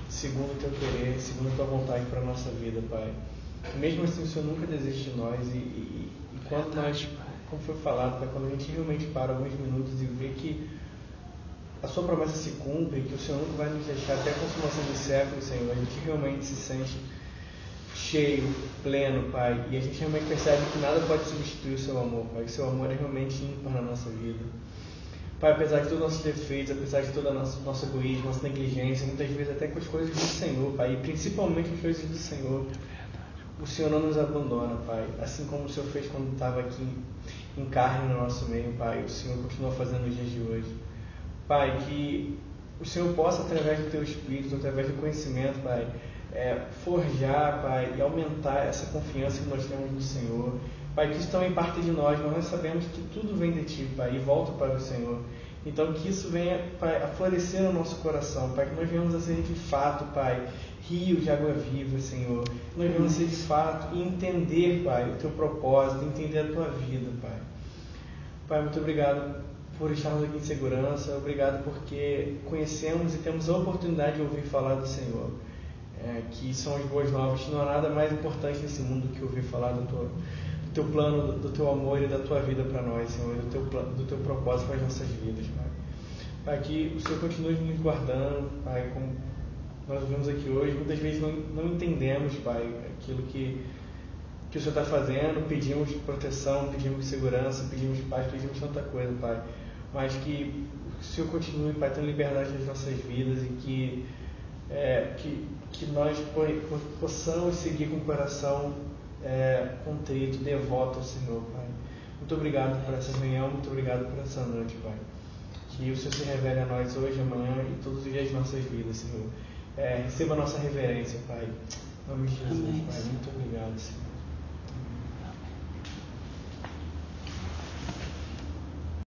segundo o Teu querer, segundo a Tua vontade para a nossa vida, Pai. E mesmo assim o Senhor nunca desiste de nós e quando nós, como foi falado, Pai, quando a gente realmente para alguns minutos e vê que a Sua promessa se cumpre, que o Senhor nunca vai nos deixar até a consumação dos séculos, Senhor, a gente realmente se sente cheio, pleno, Pai, e a gente realmente percebe que nada pode substituir o Seu amor, Pai, que o Seu amor é realmente ímpar na nossa vida. Pai, apesar de todos os nossos defeitos, apesar de todo o nosso egoísmo, nossa negligência, muitas vezes até com as coisas do Senhor, Pai, e principalmente as coisas do Senhor, o Senhor não nos abandona, Pai, assim como o Senhor fez quando estava aqui em carne no nosso meio, Pai, o Senhor continua fazendo nos dias de hoje. Pai, que o Senhor possa, através do Teu Espírito, através do conhecimento, Pai, forjar, Pai, e aumentar essa confiança que nós temos no Senhor. Pai, que isso também parte de nós, mas nós sabemos que tudo vem de Ti, Pai, e volta para o Senhor. Então, que isso venha, Pai, a florescer no nosso coração, Pai, que nós venhamos a ser de fato, Pai, rios de água viva, Senhor. Que nós venhamos a ser de fato e entender, Pai, o Teu propósito, entender a Tua vida, Pai. Pai, muito obrigado por estarmos aqui em segurança, obrigado porque conhecemos e temos a oportunidade de ouvir falar do Senhor, que são as boas novas. Não há nada mais importante nesse mundo que ouvir falar do Teu plano, do Teu amor e da Tua vida para nós, Senhor, do Teu propósito para as nossas vidas, Pai. Pai, que o Senhor continue nos guardando, Pai, como nós ouvimos aqui hoje, muitas vezes não entendemos, Pai, aquilo que o Senhor está fazendo, pedimos proteção, pedimos segurança, pedimos paz, pedimos tanta coisa, Pai, mas que o Senhor continue, Pai, tendo liberdade nas nossas vidas e que nós possamos seguir com o coração contrito, devoto ao Senhor, Pai. Muito obrigado por essa manhã, muito obrigado por essa noite, Pai. Que o Senhor se revele a nós hoje, amanhã e todos os dias de nossas vidas, Senhor. Receba a nossa reverência, Pai. Em nome de Jesus, Pai. Muito obrigado, Senhor.